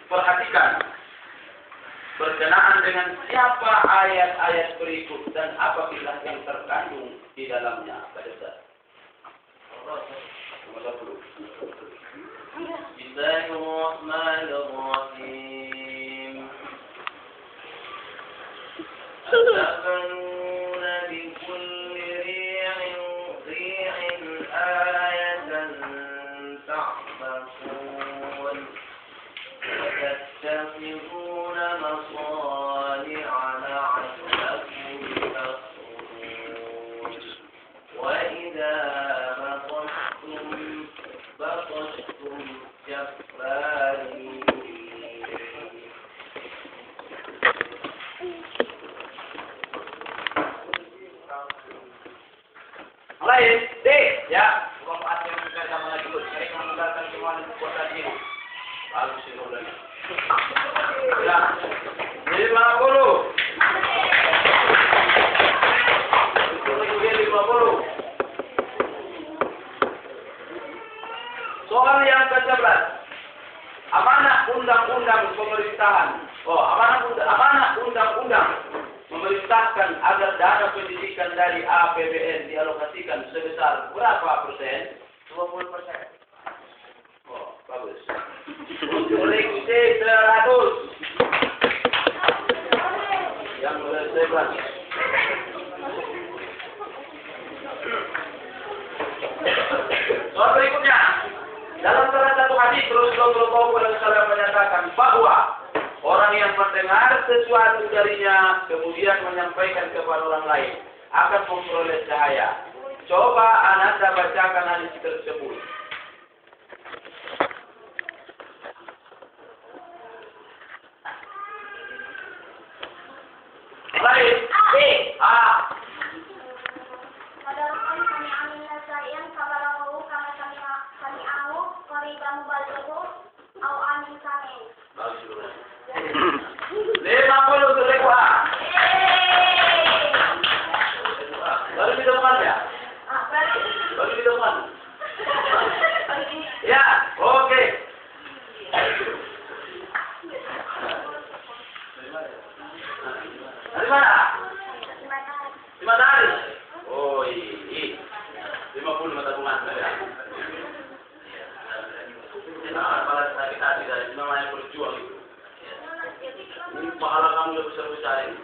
Perhatikan. Berkenaan dengan siapa ayat-ayat berikut dan apabila yang terkandung di dalamnya. Baca Ustaz. Nomor 10. Bismillahirrahmanirrahim. Atabanuna bikulli ri'in ayatan ta'bakun. وتتخذون مصانع لعلكم تخرجون وإذا بطشتم جبارين. Lain, D, ya. Bukan pasien yang kita sama lagi dulu. Saya meninggalkan semua di kota ini. Lalu sirulan. Ya. 50. Itu lagi 50. Soal yang ke-11. Amanah undang-undang pemerintahan. Amanah undang-undang memerintahkan agar dana pendidikan dari APBN dialokasikan sebesar berapa persen? 20%. Oh, bagus. Untuk regu C 100. saya ulangi. Soal berikutnya, dalam salah satu hadis Rasulullah SAW menyatakan bahwa orang yang mendengar sesuatu darinya kemudian menyampaikan kepada orang lain akan memperoleh cahaya. Coba Anda bacakan hadis tersebut. Lain. A. Kadarkan kami amin nasayan kabarahu kami amu qariban mubalighu au amin kami. 50 ribu A. Baru di depan ya? Baru di depan. Ya, oke. Dari mana? Di Matahari. Oh iya. 50 mata bunga ya. Nah, pada saat kita tidak namanya berjuang itu. Ini pahala kamu lebih besar ini.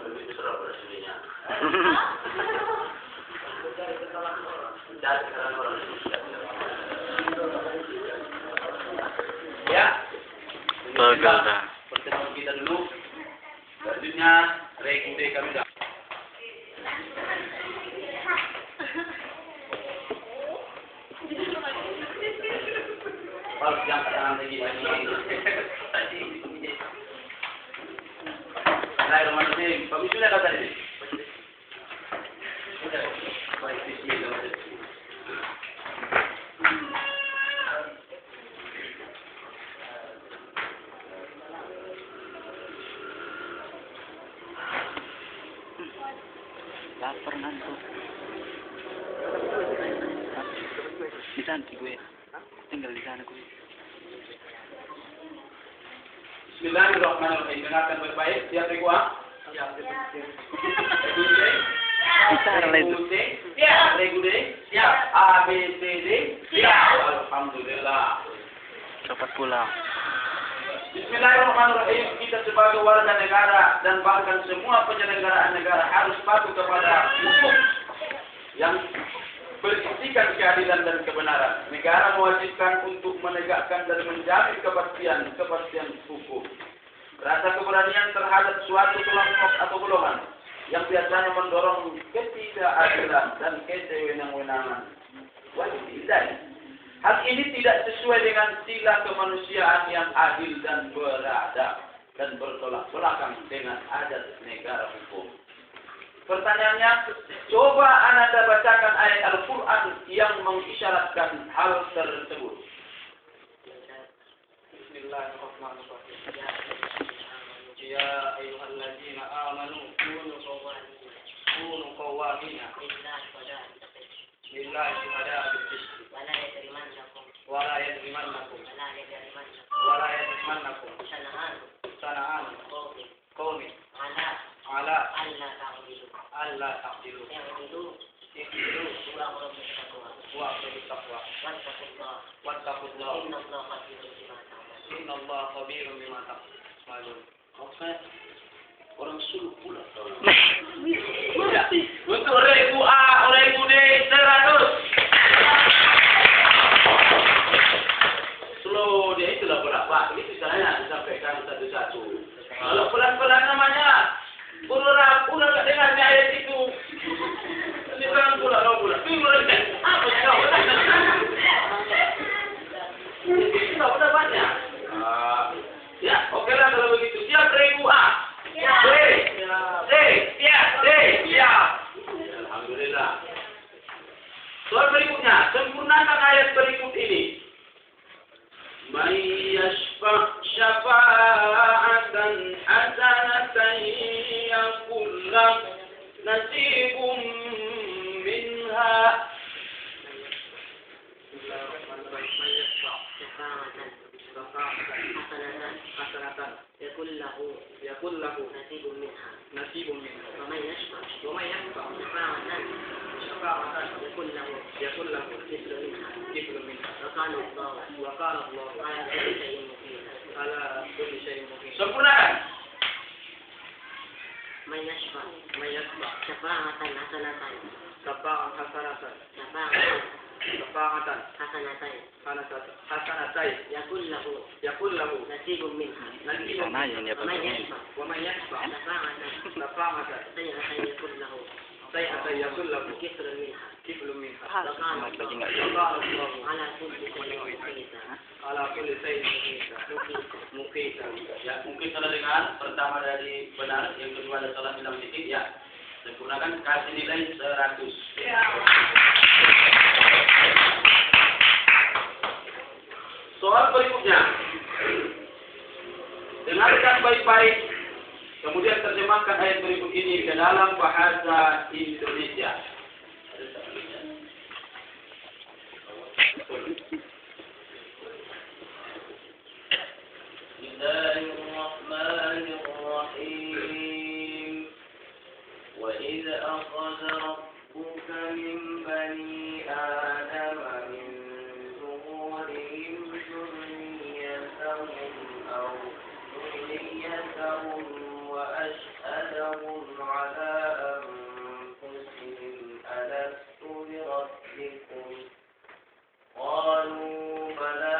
Lebih besar daripada sininya. Cari kesalahan orang Indonesia. Ya. Gagal. Pertemuan kita dulu. Selanjutnya rekude kami dah. Kalau yang tangan lagi ini. Bismillahirrahmanirrahim. Bagus sudah kata ini. Baik, bismillahirrahmanirrahim. Lapar ngantuk. Di sana gue. Tinggal di sana gue. Bismillahirrahmanirrahim. Dengarkan baik-baik. Siap Rikuah? Siap. Rekude? Rekude? Siap. Rekude? Siap. A, B, C, D? Siap. Alhamdulillah. Cepat pulang. Bismillahirrahmanirrahim. Kita sebagai warga negara dan bahkan semua penyelenggaraan negara harus patuh kepada hukum yang berisikan keadilan dan kebenaran. Negara mewajibkan untuk menegakkan dan menjamin kepastian hukum. Rasa keberanian terhadap suatu kelompok atau golongan yang biasanya mendorong ketidakadilan dan kesewenang-wenangan wajib dihindari. Hal ini tidak sesuai dengan sila kemanusiaan yang adil dan beradab dan bertolak belakang dengan adat negara hukum. Pertanyaannya, coba Anda bacakan ayat Al-Quran yang mengisyaratkan hal tersebut. Bismillahirrahmanirrahim. Ya ayyuhalladzina amanu kunu qawwamina lillahi syuhada'a bil qist wa la yajrimannakum sana'an qaumin ala alla ta'dilu ihdilu wa aqimut taqwa wattaqullaha innallaha khabirun bima ta'malun. Orang suluk pula. Ya, untuk regu A, regu D, 100. Slow dia itulah berapa? Ini misalnya disampaikan satu-satu. Kalau pelan-pelan namanya, pura nggak dengarnya ayat itu. Ini kan pula. Apa sih kau? Ini apa dapatnya? Ya, oke lah kalau begitu. Siap regu A. D. Alhamdulillah. Soal berikutnya, sempurnakan ayat berikut ini. Man yashfa' syafa'atan hasanatan yakul lahu nasibun minha. حسنة يكون له نصيب منها ومن يشفع شفاعة يكون له كفل منها وقال الله على كل شيء مقيم. Sempurnakan. Mayashfa. Syafa'atan hasanatan. Syafa'an hasanatan. Syafa'atan Syafa'atan hasanatain. hasanatain. Yakul lahu nasibun minha. Sana yun dia Mayashfa. Wa man yashfa' Syafa'atan syafa'atan sayyi'atan yakul lahu sayyi'atan yakul lahu kiflun minha. kiflun minha. Mat lagi enggak? Allahu Ala kulli shay'in muqita. ala kulli shay'in muqita. Ya, mungkin salah dengar pertama dari benar, yang kedua ada salah bilang titik ya. Sempurnakan, kasih nilai 100. Soal berikutnya. Dengarkan baik-baik. Kemudian terjemahkan ayat berikut ini ke dalam bahasa Indonesia. Bismillahirrahmanirrahim. Wa idza akhadha rabbuka min bani adama min zuhurihim dhurriyyatahum aw dhurriyyatahum wa ashhadahum ala anfusihim alastu bi rabbikum qalu bala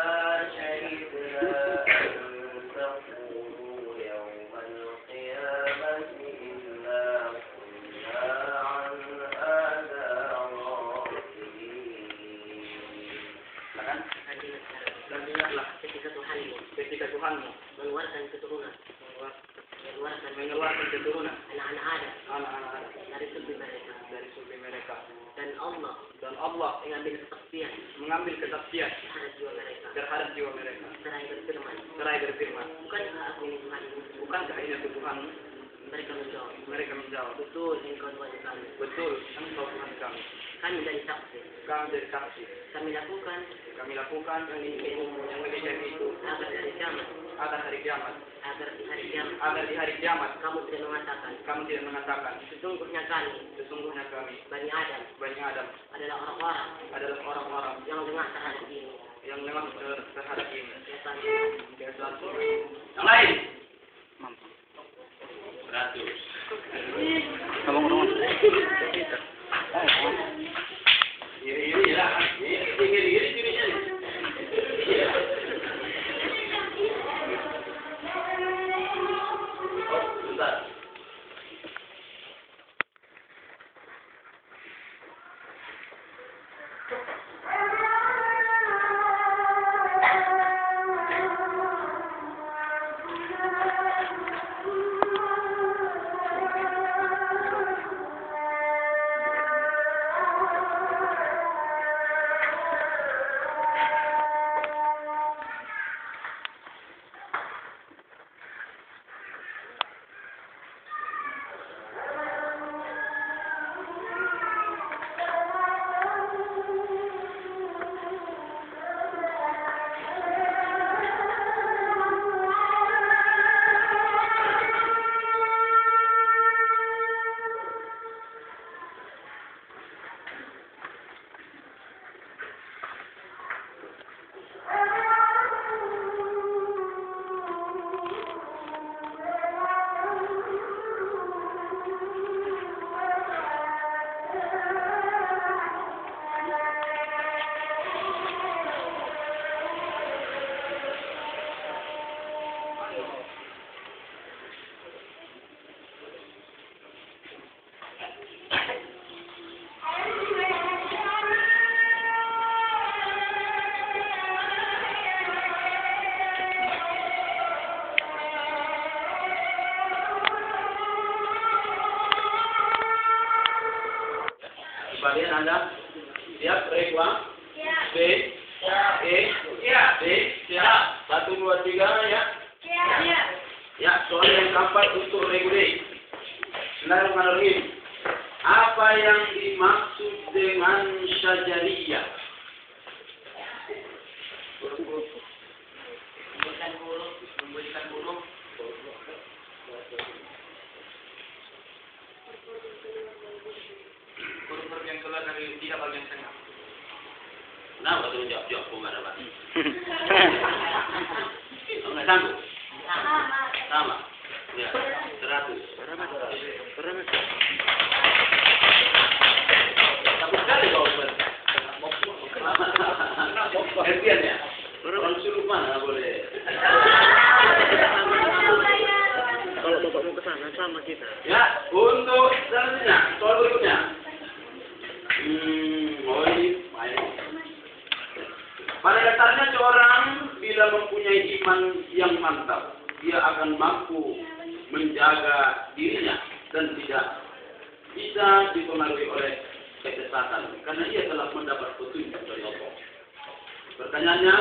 shahidna an taqulu yawmal qiyamati inna kunna an hadha ghafilin. Dan ingatlah ketika Tuhanmu mengeluarkan keturunan anak-anak Adam dari suku mereka dan Allah mengambil kesaksian terhadap jiwa mereka seraya berfirman bukankah ini Tuhanmu? Mereka menjawab betul engkau Tuhan kami. Kami dari saksi kami lakukan yang demikian itu agar di hari kiamat kamu tidak mengatakan sesungguhnya kami Bani Adam adalah orang-orang yang lengah terhadap ini. Yang lain. 100. Abang rumah. Iri lah. Iri cirinya. Bentar. Kalian Anda siap? Rekwa? B? E? D? 1, 2, 3 ya? Ya, soal yang keempat untuk regulasi. Bismillahirrahmanirrahim. Apa yang dimaksud dengan syajariyah? Memberikan huruf. Huruf yang keluar dari tiga bagian tengah. Kenapa tuh jawab bunga dapat? Enggak sanggup. Sama. Ya, 100. untuk selanjutnya, soal berikutnya. Oh ini baik. Pada dasarnya seorang bila mempunyai iman yang mantap, dia akan mampu menjaga dirinya dan tidak bisa dipengaruhi oleh kesesatan, karena ia telah mendapat petunjuk dari Allah. Pertanyaannya,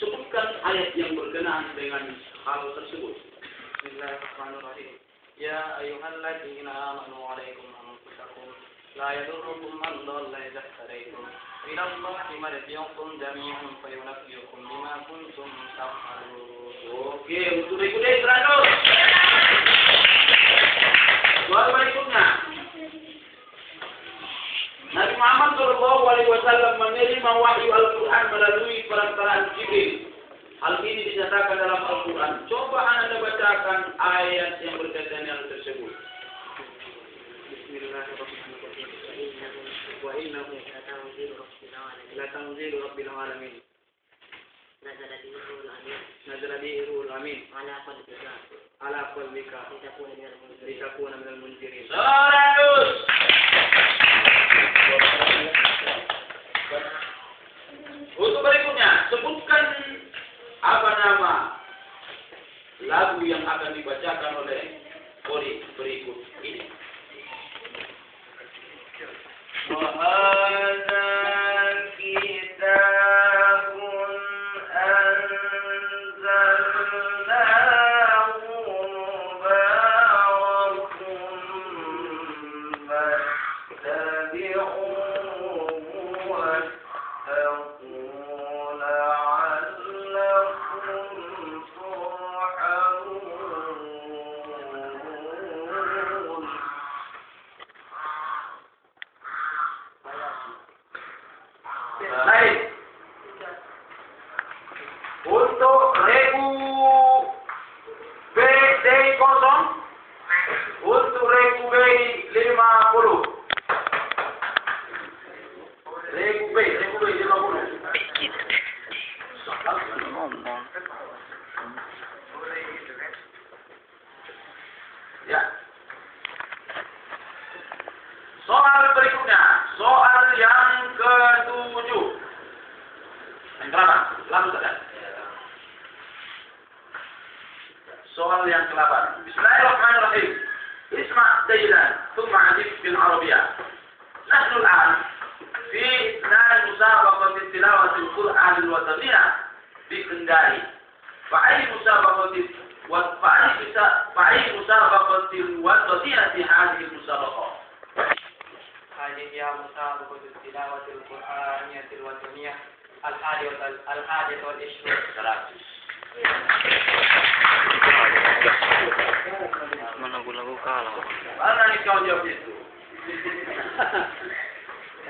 sebutkan ayat yang berkenaan dengan hal tersebut. Bismillahirrahmanirrahim. Ya ayyuhalladzina amanu 'alaikum anfusakum la yadurrukum man dhalla idza ihtadaytum ila Allahi marji'ukum jami'an fayunabbi'ukum bima kuntum ta'malun. Oke, untuk berikutnya 100. Soal berikutnya. Nabi Muhammad SAW menerima wahyu Al-Quran melalui perantaraan Jibril. Hal ini dinyatakan dalam Al-Quran. Coba Anda bacakan ayat yang berkaitan dengan tersebut. Bismillahirrahmanirrahim. Wa innahu la tanzilu rabbil alamin. Nazala bihi ruhul amin. Ala qalbika litakuna minal munzirin. 100. Untuk berikutnya, sebutkan apa nama lagu yang akan dibacakan oleh Kori berikut ini. Baik. Untuk regu BD 0, untuk regu B 50. Regu B 50. Ya. Soal berikutnya, soal yang ke-7. Yang ke-8, langsung saja. Soal yang ke-8. Bismillahirrahmanirrahim. Isma' daylan, thumma adib bil Arabiyah. Nahnu al-an fi isnan musabaqati tilawati al-Qur'an al-wataniyah di Kendari. Fa'ai musabaqati musabaqati al-wataniyah di hadhihi al-musabaqah. هذه هي مسابقة التلاوة القرآنية الوطنية الحادية والعشرون. Mana lagu kalah. Mana nih kau jawab itu?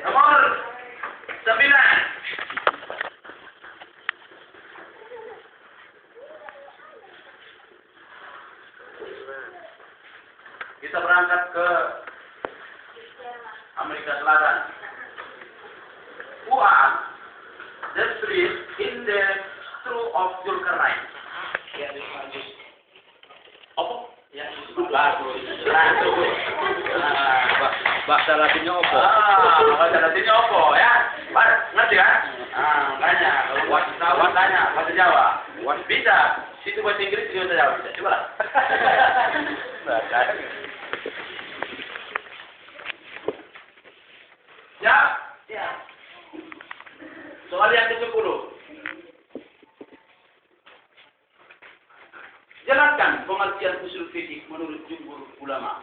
Nomor 9. Kita berangkat ke Amerika Selatan. Quran, the street in the through of Zulkarnain. Ya, lanjut. Apa? Ya, Bagus. Bahasa Latinnya apa? Bahasa Latinnya apa ya? Ngerti kan? Tanya. Kalau tanya bahasa Jawa. Bisa. Situ bahasa Inggris juga bahasa Jawa bisa. Coba lah. Ya. Soal yang ke-10. Jelaskan pengertian usul fikih menurut jumhur ulama.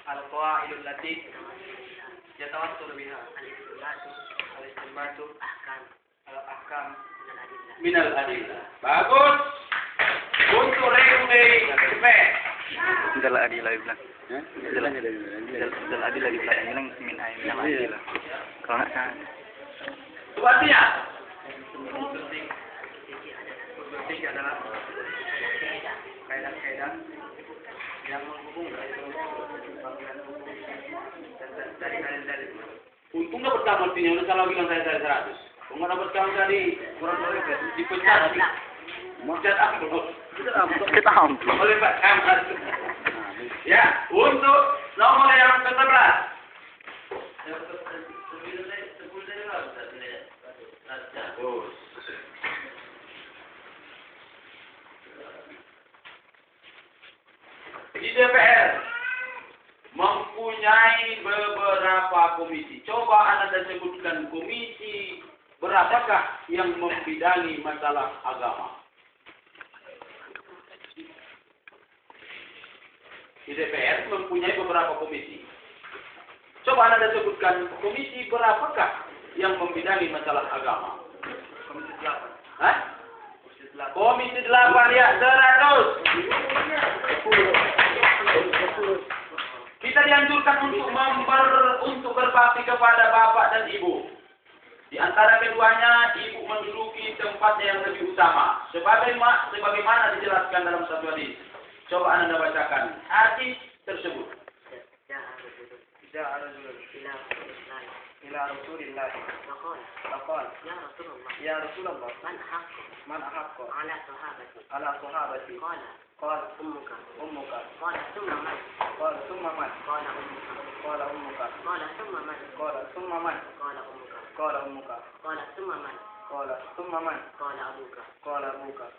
Al-qawaidul lati yatawassul biha al-istinbatu al-ahkam Minal adillah. Bagus. Untuk reuni B. Dal adillah bilang. Dal adillah bilang bilang min ayat min adillah. Kalau nggak salah. Itu artinya penting adalah kaidah-kaidah yang menghubungkan panggilan hukum dan dari dalil-dalil. untungnya pertama artinya udah salah bilang saya 100. Enggak dapat kamu tadi kurang lebih dipecat. Pecat aku. Kita amplop. Oleh Pak Camat. Ya, untuk nomor yang ke-11. Di DPR mempunyai beberapa komisi. Coba Anda sebutkan komisi berapakah yang membidangi masalah agama. Di DPR mempunyai beberapa komisi. Coba Anda sebutkan komisi berapakah yang membidangi masalah agama. Komisi 8. Hah? Komisi 8 ya, 100. Kita dianjurkan untuk berbakti kepada bapak dan ibu. Di antara keduanya, ibu menduduki tempatnya yang lebih utama. Sebagaimana dijelaskan dalam satu hadis. Coba Anda bacakan hadis tersebut. Ila Rasulillah. Faqal. Ya Rasulullah. Man ahaqqu ala sahabati. Qala ummuka. Qala thumma man. Qala ummuka. Qala thumma man. Qala ummuka. Qala thumma man. Qala abuka.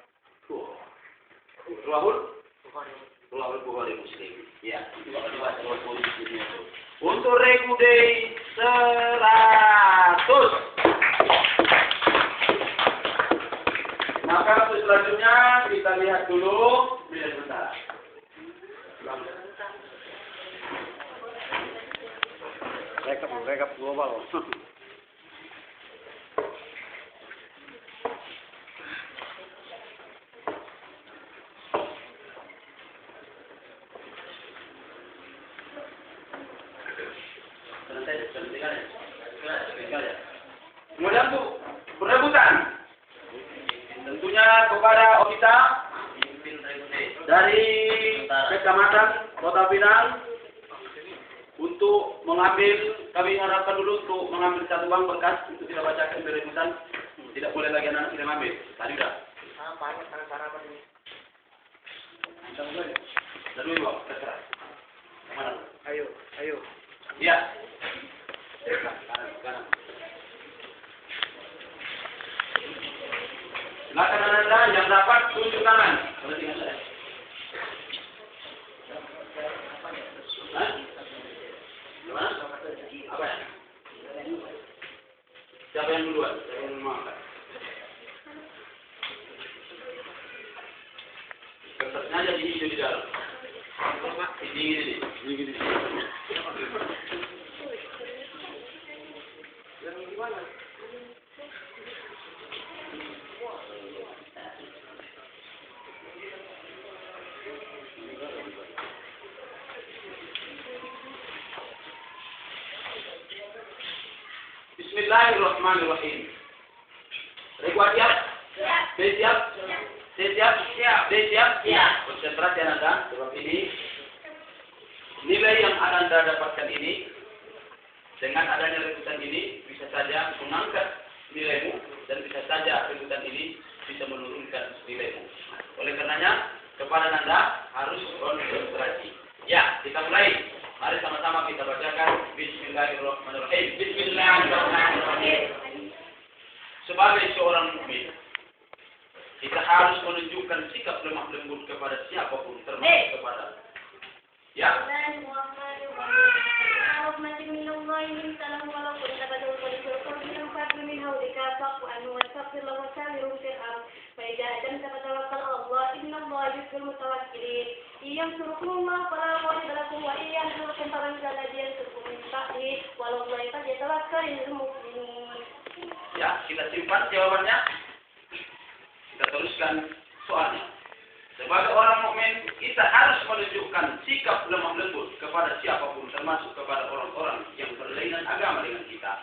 Rahul Bukhari Muslim. Ya, itu bakal dibaca oleh Muslim itu. Untuk regu day 100. Maka untuk selanjutnya kita lihat dulu bila sebentar. Rekap global. Kemudian untuk perebutan, tentunya kepada kita dari Kecamatan Kota Pinang untuk mengambil, kami harapkan dulu untuk mengambil satu bank berkas untuk kita bacakan perebutan. Tidak boleh lagi anak kita mengambil. Tadi sudah. Lalu ibu, terserah. Mana? Ayo. Ya. Kanan. Silakan Anda yang dapat tunjuk tangan. Hah? Gimana? Apa ya? Siapa yang duluan? Siapa yang mengangkat? Kertasnya aja di hijau di dalam. Ini. Bismillahirrahmanirrahim. Reguat siap? Siap. Siap. Konsentrasi Anda, sebab ini nilai yang Anda dapatkan ini dengan adanya rebutan ini bisa saja mengangkat nilaimu dan bisa saja rebutan ini bisa menurunkan nilaimu. Oleh karenanya kepada Anda harus konsentrasi. Ya, kita mulai. Mari sama-sama kita bacakan Bismillahirrahmanirrahim. Bismillahirrahmanirrahim. Sebagai seorang mukmin, kita harus menunjukkan sikap lemah lembut kepada siapapun, termasuk kepada. Ya. Ya, kita simpan jawabannya. Kita teruskan soalnya. Sebagai orang mukmin, kita harus menunjukkan sikap lemah lembut kepada siapapun, termasuk kepada orang-orang yang berlainan agama dengan kita.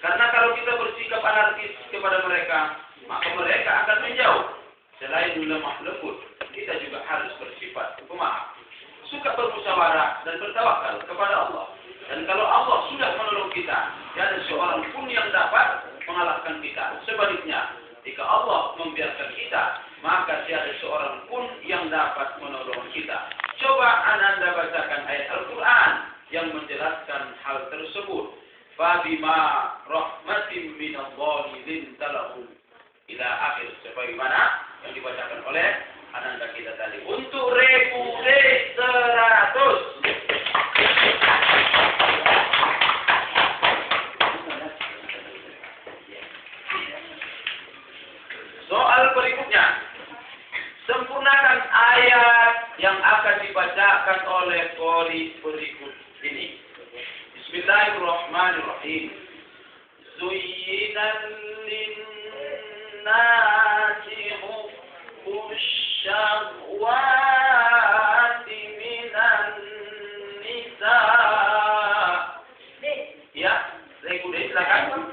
Karena kalau kita bersikap anarkis kepada mereka, maka mereka akan menjauh. Selain lemah lembut, kita juga harus bersifat pemaaf, suka bermusyawarah dan bertawakal kepada Allah. Dan kalau Allah sudah menolong kita, tiada seorang pun yang dapat mengalahkan kita. Sebaliknya, jika Allah membiarkan kita maka tiada seorang pun yang dapat menolong kita. Coba Ananda bacakan ayat Al-Quran yang menjelaskan hal tersebut. Fabima rahmatin minallahi lintalahum ila akhir. Sebagaimana yang dibacakan oleh Ananda kita tadi. Untuk Regule 100. Soal berikutnya, sempurnakan ayat yang akan dibacakan oleh qori berikut ini. Bismillahirrahmanirrahim. Zuyyinan linnasi hubbus syahwati minan nisa. Ya, Regule silakan.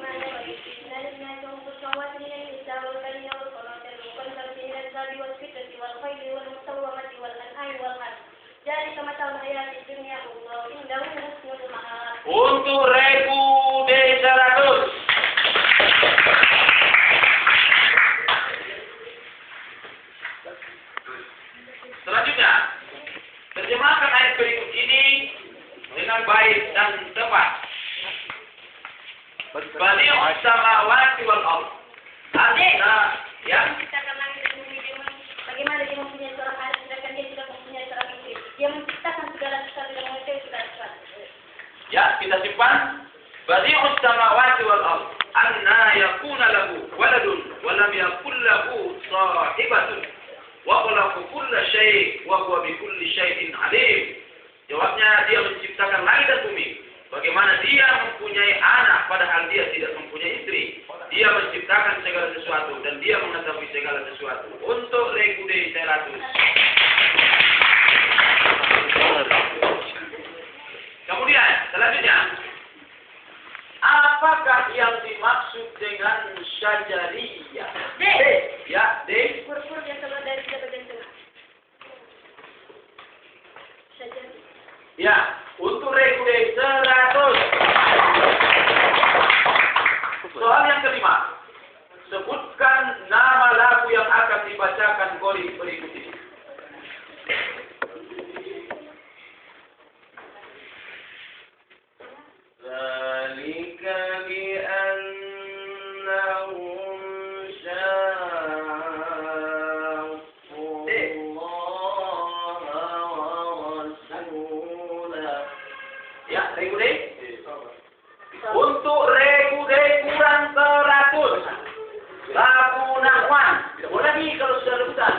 Untuk Regule 100. Selanjutnya, terjemahkan ayat berikut ini dengan baik dan tepat. Bali'us samawati wal ardh. Ada yang bagaimana dia mempunyai seorang anak sedangkan dia tidak mempunyai seorang istri. Dia menciptakan segala sesuatu dan mengetahui segala sesuatu. Ya, kita simpan. Badi'us samawati wal ardh. Anna yakuna lahu waladun wa lam yakul lahu sahibatun. Wa khalaqa kulla syai' wa huwa bi kulli syai'in alim. Jawabnya, dia menciptakan langit dan bumi. Bagaimana dia mempunyai anak padahal dia tidak mempunyai istri. Dia menciptakan segala sesuatu dan dia mengetahui segala sesuatu. Untuk Regule 100. Kemudian, selanjutnya. Apakah yang dimaksud dengan syajariyah? D. Ya, D. Huruf yang keluar dari tiga bagian tengah. Syajariyah. Ya, untuk Regule 100. Soal yang kelima. Sebutkan nama lagu yang akan dibacakan qori berikut ini. Zalika bi'annahum ya, Regule. Untuk Regule kurang 100. Lagu Nahwan. Tidak boleh lagi kalau sudah rebutan.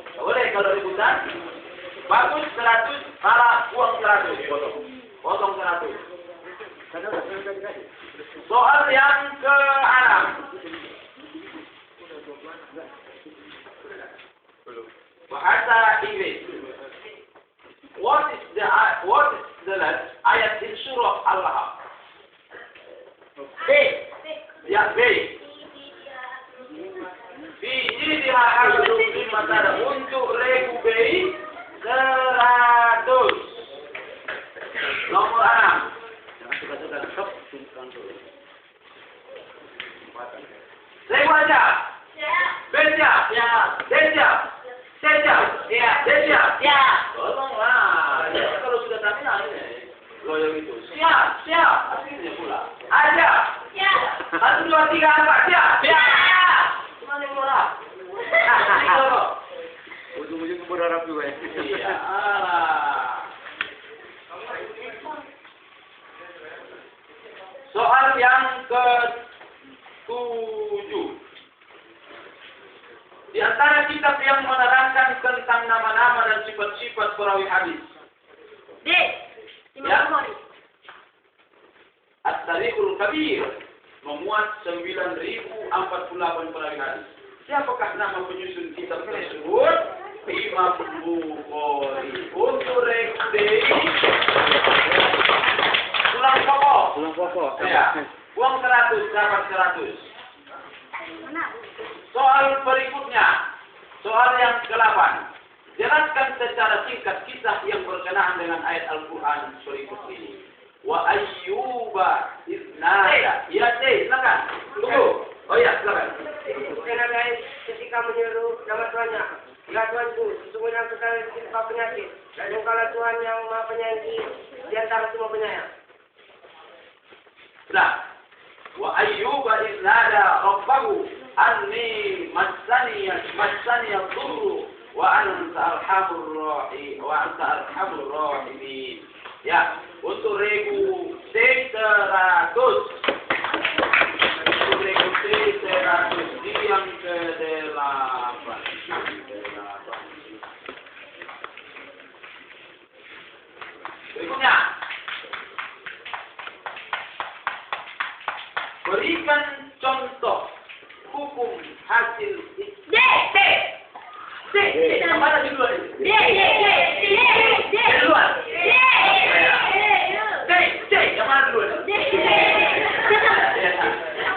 Tidak boleh kalau rebutan. Bagus 100, salah uang 100. Potong 100. Soal yang ke-6. Bahasa Inggris. What is the ayat in surah Al-Lahab? B. Ya, B. Fi jidha hablum min masad. Untuk Regule 100. Nomor 6. Saya baca. Baca. Ya. Baca. Baca. Ya. Baca. Ya. Tolonglah. Kalau sudah terminal ini, loyong itu. Siap. Akhirnya pula. Aja. Ya. 1, 2, 3, 4. Siap. Ya. Cuma yang murah. Ujung-ujung berharap juga ya. Iya. Soal yang ke-7. Di antara kitab yang menerangkan tentang nama-nama dan sifat-sifat perawi hadis. D. Imam Bukhari. At-Tarikhul Kabir memuat 9.048 perawi hadis. Siapakah nama penyusun kitab tersebut? Imam Bukhari. Untuk Regule tulang pokok. Ya. Uang 100, dapat 100. Soal berikutnya. Soal yang ke-8. jelaskan secara singkat kisah yang berkenaan dengan ayat Al-Quran berikut ini. Wa ayyuba iznada. Ya, silakan. Tunggu. Oh ya, silakan. Karena guys, ketika menyeru nama Tuhannya, ya Tuhanku, sesungguhnya engkau telah ditimpa penyakit, dan engkaulah Tuhan yang maha penyayang di antara semua penyayang. Nah, wa ayyuba iznada rabbahu anni massani dhurru wa anta arhamur rahimin. Ya, untuk regu 100. Untuk regu 100 yang ke-8. Berikutnya. Berikan contoh hukum hasil mana duluan? Duluan. Yang mana duluan?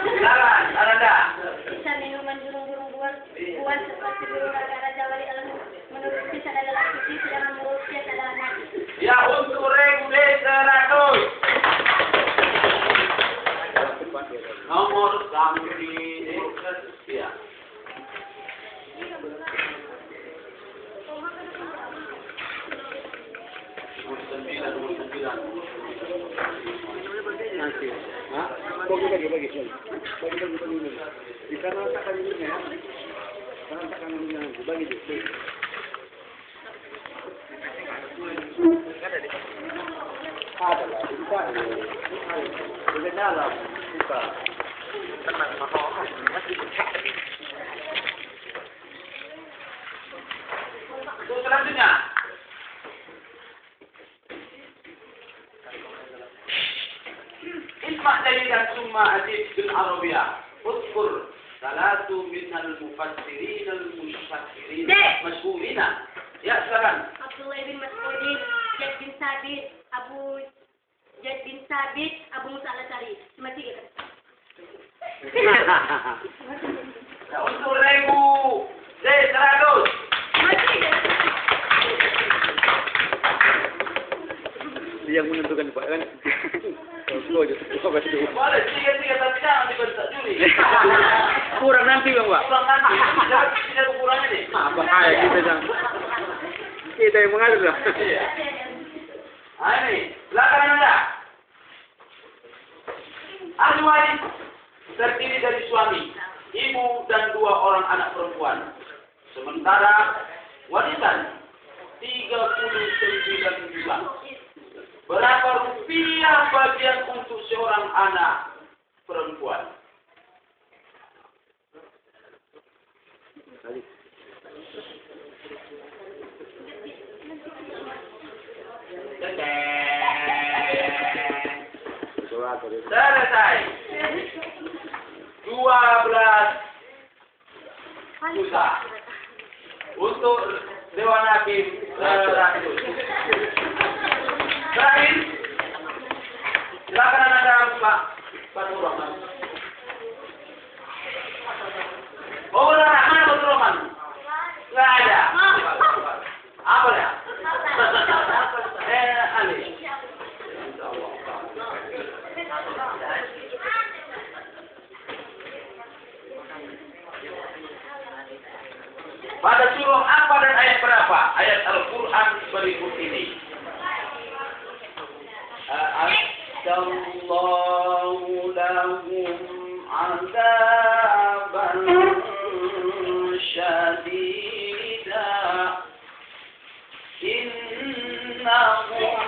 Silakan, Ananda. Bisa minuman burung-burung buan seperti burung raja wali alam menurut kisah adalah suci, sedangkan menurut kias adalah najis. Ya, untuk regu 100. Nomor sampai ya. Nomor 9. Nanti. Hah? Bagi. Di kanan takkan ini ya. Kanan takkan ini bagi dulu. Ada lah, bisa. Di dalam buka. Tenang, mahal. Masih pecah. Untuk selanjutnya. Isma' jalidan summa adib bil Arabiyah. Udkur salatu minal mufassirin al-musyaffirin masyhurina. Ya, silakan. Abdullah bin Mas'udin, Zaid bin Sabit, Abu Musa al-Asy'ari. Cuma 3 kan? Untuk regu 100. Dia yang menentukan Pak kan. Boleh 3 tapi jangan dibentak juri. Kurang nanti Bang, Pak. Kurang nanti. Tidak kekurangan nih. Bahaya kita Bang. Kita yang mengalir lah. Iya. Ini, silakan Anda. Ahli waris terdiri dari suami, ibu dan 2 orang anak perempuan. Sementara wanita 39 juta. Berapa rupiah bagian untuk seorang anak perempuan? Selesai. 12 juta. Untuk Dewan Hakim 100. Terakhir, silakan Anda Pak Nurrohman. Oh, mana Pak Nurrohman? Nggak ada. Apa ya? Ali. Pada surah apa dan ayat berapa? Ayat Al-Quran berikut ini. A'adallahu lahum 'adzaban syadida innahum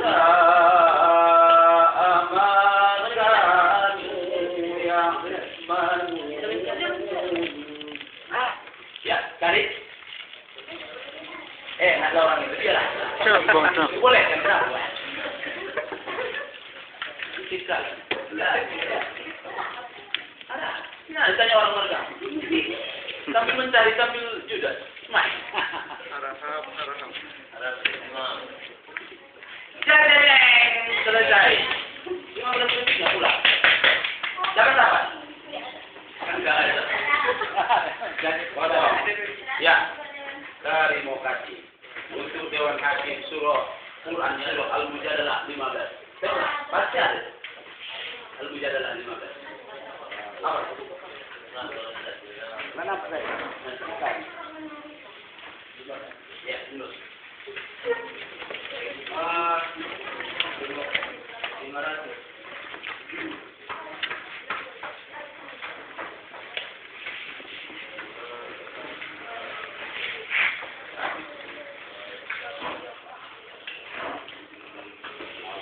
sa'a ma kanu ya'malun. Ya, tarik. Ada orang itu dia lah. Boleh kan? Kenapa? Kita. Ada. Nah, tanya orang warga. Sambil mencari sambil juga. Mai. Araham. Jadi selesai. 15 menit nggak pulang. Jangan dapat. Enggak ada. Ya. Terima kasih. Mana apa saya? Ya, dulu. 500.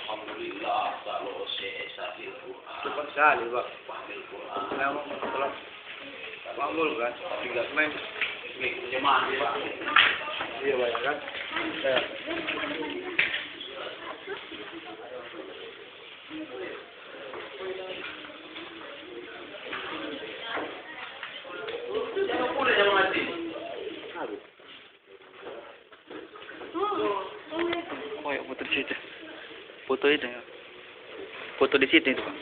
Alhamdulillah, kalau saya Quran. Cepat sekali, Pak. Paham Quran. Saya mau kalau bangun kan, tapi nggak main. Jemaah ya, Pak. Iya, Pak, kan? Saya. Jangan pula jangan mati. Oh ya, foto di situ. Foto itu ya. Foto di situ itu, Pak.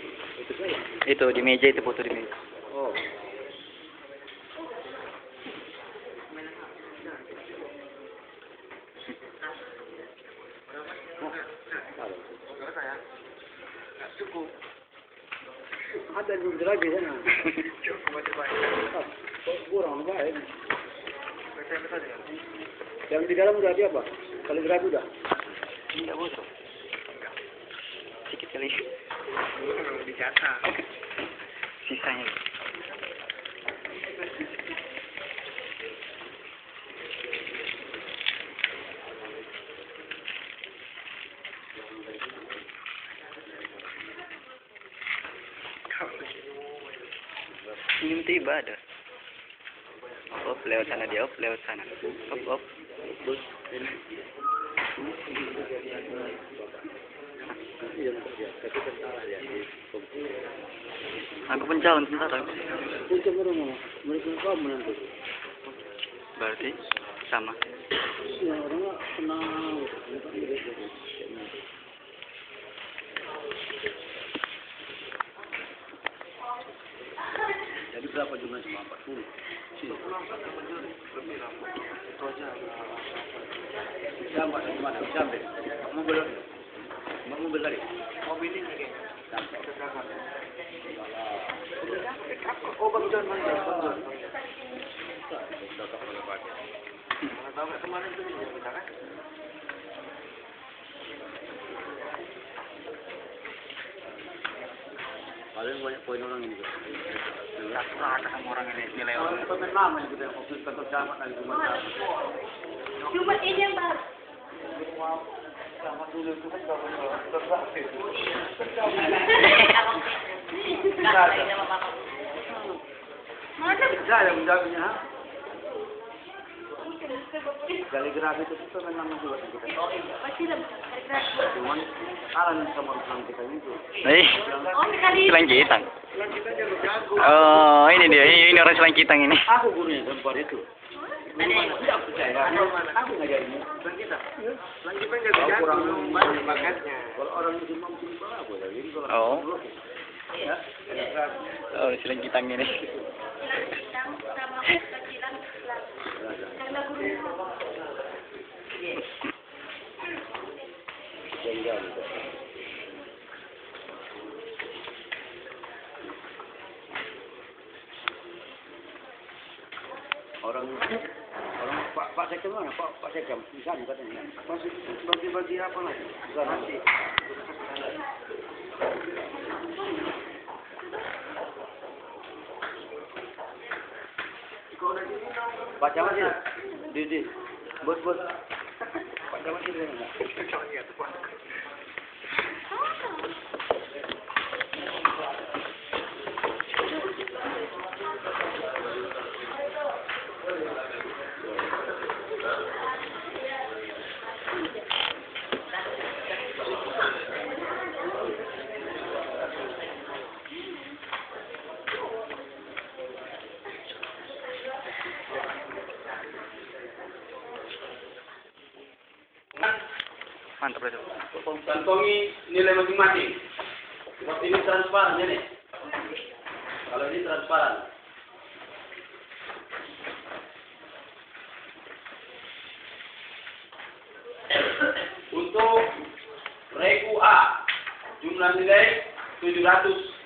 Itu saya. Itu di meja itu, foto di meja. Oh. Cukup. Ada juga lagi sana. Cukup banyak. Kurang baik. Yang di dalam udah apa? Kaligrafi udah. Tidak butuh. Sedikit kali. Dicatat. Sisanya. Senyum tiba ada. Op, lewat sana dia, op, lewat sana. Op. Aku pencalon sebentar. Berarti sama. Jadi berapa jumlahnya? Cuma 40. Itu aja. Jam deh. Mobil lagi. Mobil ini oh, bagusan mana? Kemarin itu kita kan? Paling banyak poin orang ini. Rata sama orang ini nilai orang. Kalau nama yang kita fokus kantor camat dari Jumat. Jumat ini yang baru. Camat dulu itu kan kalau tersaksi. Mana? Saya yang menjawabnya. Kaligrafi itu memang juga kita. Cuman kalah sama orang kita itu. Oh, sekali. Selangkitang. Oh, ini dia. Ini orang Selangkitang ini. Aku gurunya tempat itu. Tidak percaya. Aku ngajarin. Dan kita. Kalau kurang banyak bakatnya. Kalau orang itu mampu apa ya? Jadi kalau Oh. ya. Oh, Selangkitang ini. Kita sama kecilan karena gurunya. Orang Pak Sekam mana? Pak Sekam di sana katanya. Masih bagi apa lagi? Bukan nasi. Pak Camat ya? Di. Bos. Pak Camat di mana? Mantap itu. Kantongi nilai masing-masing. Seperti ini transparan ya nih. Kalau ini transparan. Untuk regu A, jumlah nilai 775.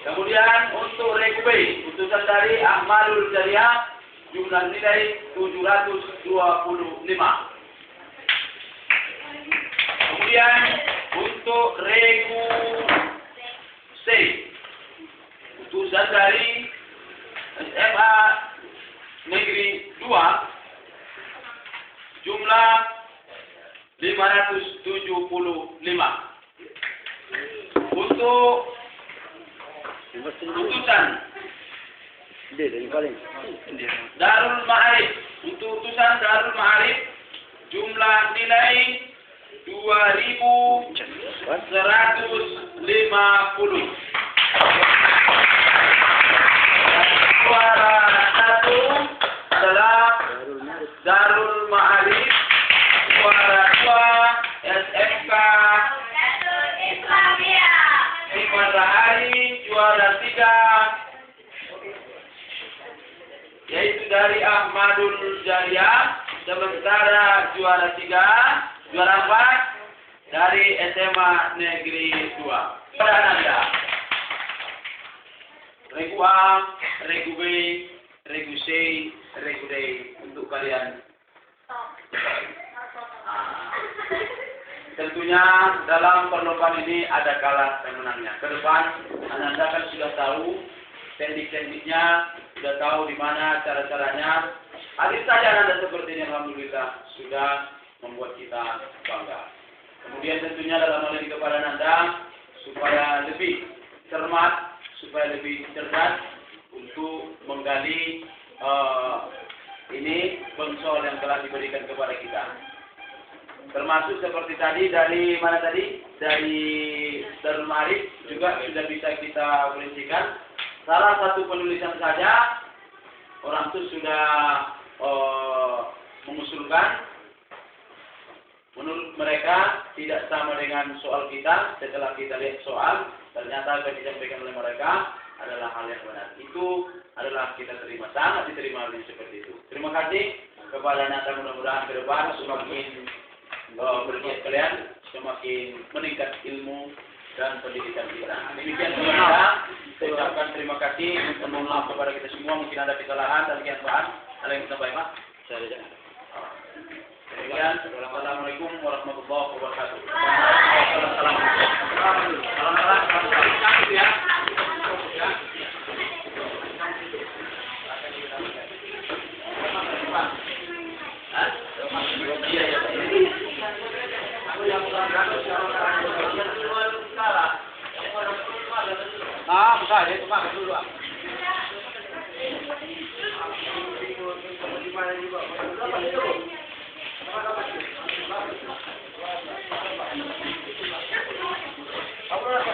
Kemudian untuk regu B, putusan dari Ahmadul Jariah, jumlah nilai 725. Kemudian untuk regu C, putusan dari SMA Negeri 2, jumlah 575. Untuk putusan Darul Ma'arif, untuk putusan Darul Ma'arif, jumlah nilai 2.150. Suara satu adalah Darul Ma'arif, suara dua SMK Matahari, juara 3 yaitu dari Ahmadul Jariah, sementara juara 4 dari SMA Negeri 2. Pada Anda, regu A, regu B, regu C, regu D untuk kalian. Tentunya dalam perlombaan ini ada kalah dan menangnya. Ke depan Anda kan sudah tahu teknik-tekniknya, sudah tahu di mana cara-caranya. Adik saja Anda seperti ini, alhamdulillah sudah membuat kita bangga. Kemudian tentunya dalam hal ini kepada Anda supaya lebih cermat, supaya lebih cerdas untuk menggali ini bensol yang telah diberikan kepada kita. Termasuk seperti tadi dari mana tadi? Dari Darul Ma'arif juga sudah bisa kita prinsipkan. Salah satu penulisan saja orang itu sudah mengusulkan menurut mereka tidak sama dengan soal kita. Setelah kita lihat soal, ternyata yang disampaikan oleh mereka adalah hal yang benar. Itu adalah kita terima, sangat diterima seperti itu. Terima kasih kepada Anda, mudah-mudahan ke depan semakin bergiat kalian, semakin meningkat ilmu dan pendidikan kita. Demikian saja. Saya ucapkan terima kasih, mohon maaf kepada kita semua. Mungkin ada kesalahan dan kesalahan. Ada yang kita baik, Pak? Saya jangan. Demikian. Assalamualaikum warahmatullahi wabarakatuh. Bukan, itu makan dulu. Apa